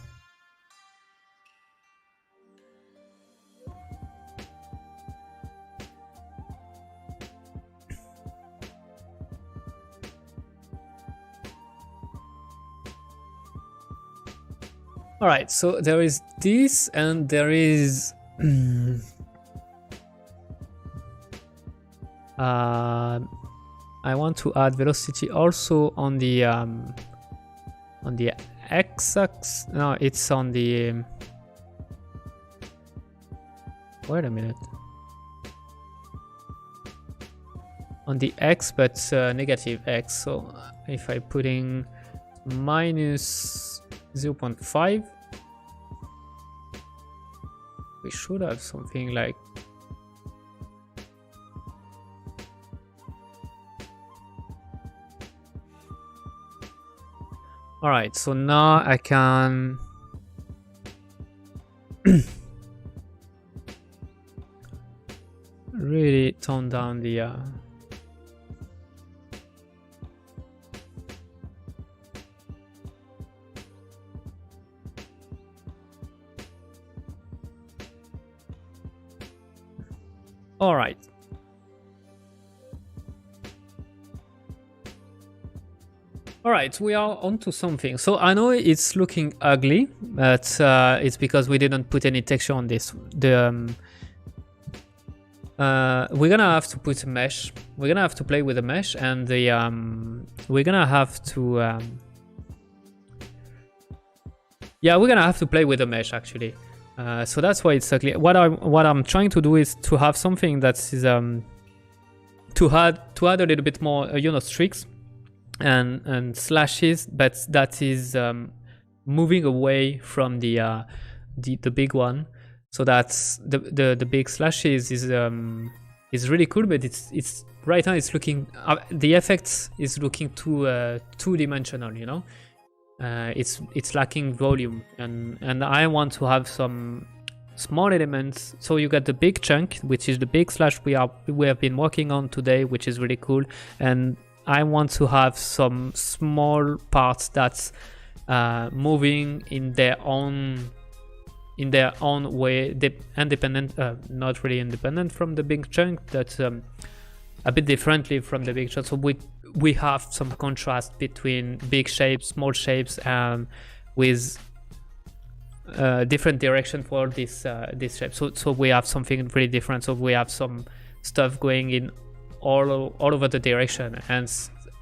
right, so there is this and there is I want to add velocity also on the x-axis. No, it's on the wait a minute, on the x, but negative x. So if I putting minus 0.5, we should have something like all right. So now I can really tone down the all right. All right, we are onto something. So I know it's looking ugly, but it's because we didn't put any texture on this. we're gonna have to put a mesh. We're gonna have to play with a mesh, and the we're gonna have to yeah, we're gonna have to play with a mesh actually. So that's why it's ugly. What I'm trying to do is to have something that is to add a little bit more you know, streaks and slashes, but that is moving away from the big one. So that's the big slashes is really cool, but it's right now it's looking the effects is looking too two-dimensional, you know. It's lacking volume, and I want to have some small elements. So you got the big chunk, which is the big slash we have been working on today, which is really cool, and I want to have some small parts that's moving in their own way, independent, not really independent from the big chunk, but a bit differently from the big chunk. So we have some contrast between big shapes, small shapes, and with different direction for this shape. So we have something really different. So we have some stuff going in all over the direction, and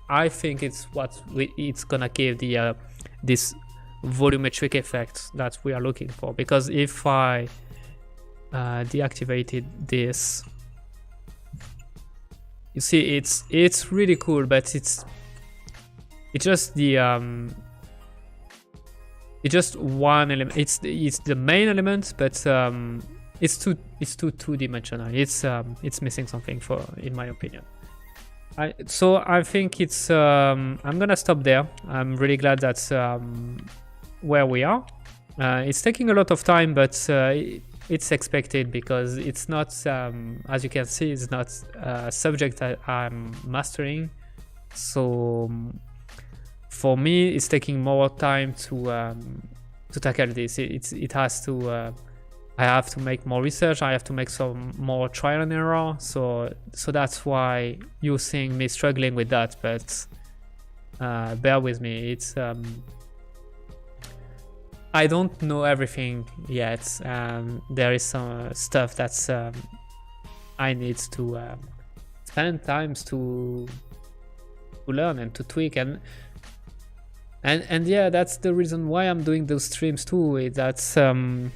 I think it's it's gonna give the this volumetric effect that we are looking for. Because if I deactivated this, you see it's really cool, but it's just the it's just one element. It's the main element, but it's too two-dimensional. It's missing something, in my opinion. So I think it's I'm gonna stop there. I'm really glad that's where we are. It's taking a lot of time, but it's expected, because it's not as you can see, it's not a subject that I'm mastering. So for me, it's taking more time to tackle this. It has to I have to make more research. I have to make some more trial and error. So that's why you're seeing me struggling with that. But bear with me. It's I don't know everything yet. There is some stuff that's I need to spend times to learn and to tweak, and yeah, that's the reason why I'm doing those streams too. That's I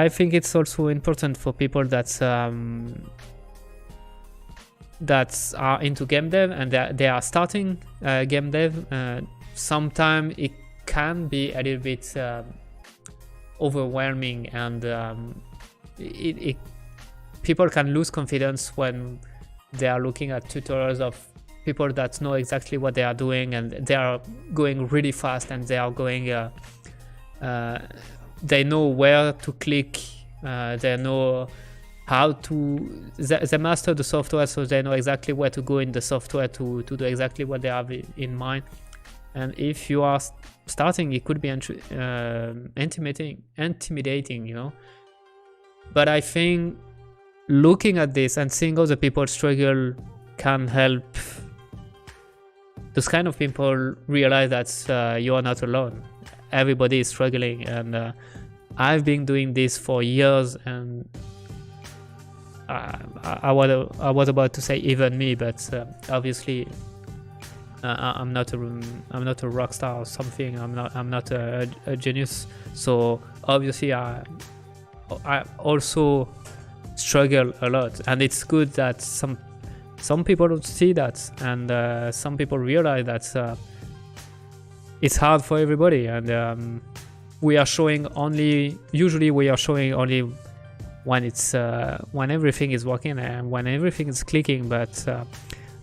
think it's also important for people that are into game dev and they are starting game dev. Sometimes it can be a little bit overwhelming, and people can lose confidence when they are looking at tutorials of people that know exactly what they are doing, and they are going really fast, and they are going they know where to click, they know how to they master the software, so they know exactly where to go in the software to do exactly what they have in mind. And if you are starting, it could be intimidating, you know. But I think looking at this and seeing other people struggle can help those kind of people realize that you are not alone. Everybody is struggling, and I've been doing this for years, and I was about to say even me, but obviously I'm not a rock star or something. I'm not a genius. So obviously I also struggle a lot, and it's good that some people don't see that, and some people realize that it's hard for everybody, and we are showing only when it's when everything is working and when everything is clicking. But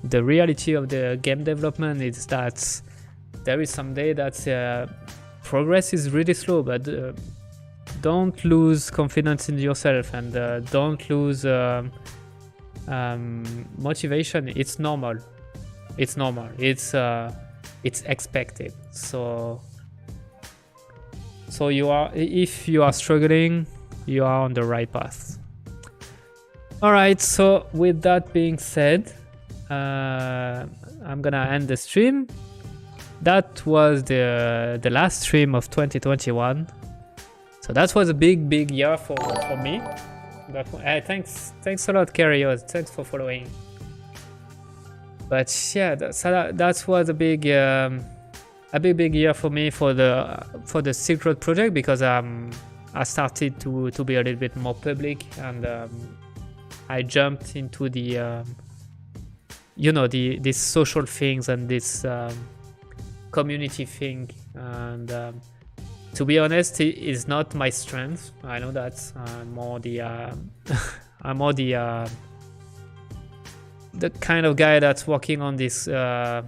the reality of the game development is that there is some day that progress is really slow. But don't lose confidence in yourself, and don't lose motivation. It's normal. It's expected. So if you are struggling, you are on the right path. All right, so with that being said, I'm gonna end the stream. That was the last stream of 2021. So that was a big year for me. Thanks a lot, Carrio. Thanks for following. But yeah, that was a big year for me for the SILKROAD project, because I started to be a little bit more public, and I jumped into the these social things and this community thing, and to be honest, it is not my strength. I know that. I'm more the the kind of guy that's working on this on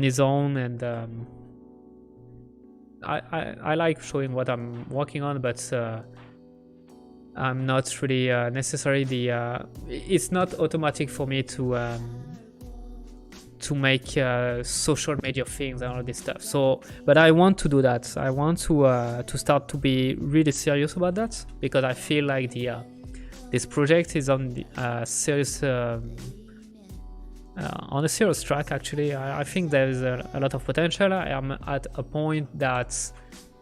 his own, and I like showing what I'm working on, but I'm not really necessarily it's not automatic for me to make social media things and all this stuff. So, but I want to do that. I want to start to be really serious about that, because I feel like this project is on a serious track. Actually, I think there is a lot of potential. I am at a point that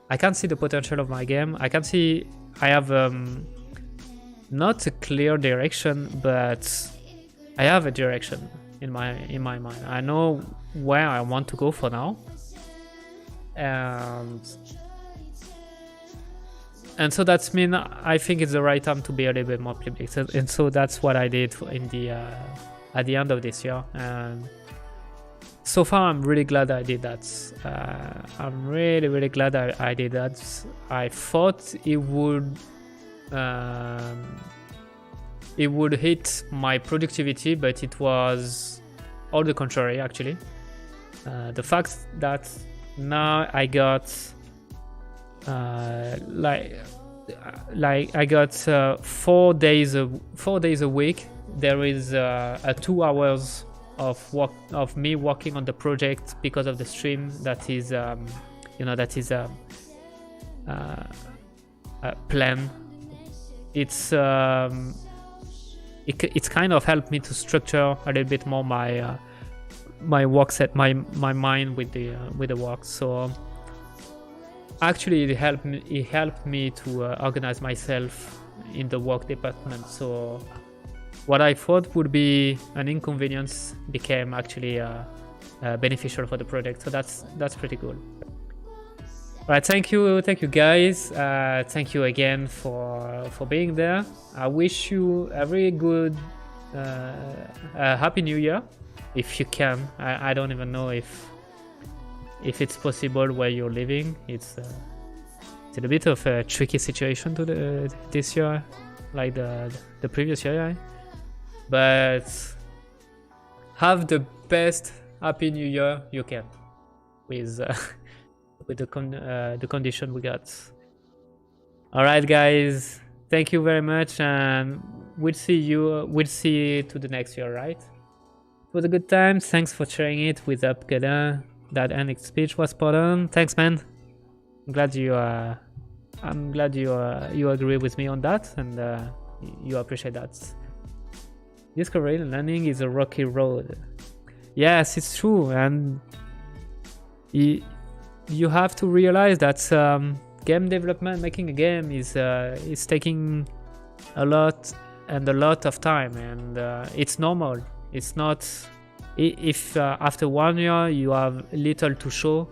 I can see the potential of my game. I can see I have not a clear direction, but I have a direction in my mind. I know where I want to go for now, and so that's mean I think it's the right time to be a little bit more public, and so that's what I did at the end of this year. And so far I'm really glad I did that. I'm really glad I did that. I thought it would hit my productivity, but it was all the contrary, actually. The fact that now I got I got 4 days a week. There is 2 hours of me working on the project because of the stream. That is plan. It's kind of helped me to structure a little bit more my work set, my mind with the work. So actually it helped me to organize myself in the work department. So what I thought would be an inconvenience became actually beneficial for the project. So that's pretty cool. All right, thank you guys. Thank you again for being there. I wish you a very good happy new year, if you can. I don't even know if it's possible where you're living. It's a bit of a tricky situation to this year, like the previous year. But have the best happy new year you can with the condition we got. All right, guys, thank you very much, and we'll see you to the next year, right? It was a good time. Thanks for sharing it with Upgada. That ending speech was spot on. Thanks, man. I'm glad you agree with me on that, and you appreciate that. Discovery and learning is a rocky road. Yes, it's true, and you have to realize that game development, making a game, is taking a lot of time, and it's normal. It's not if after 1 year you have little to show.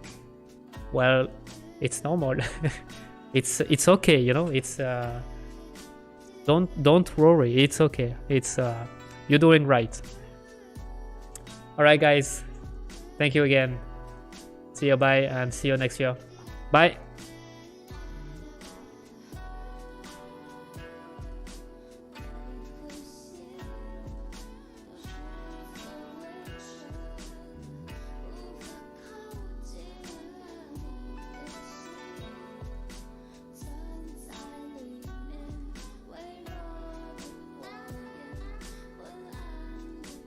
Well, it's normal. it's okay, you know. It's don't worry. It's okay. It's you're doing right. All right, guys. Thank you again. See you, bye, and see you next year. Bye.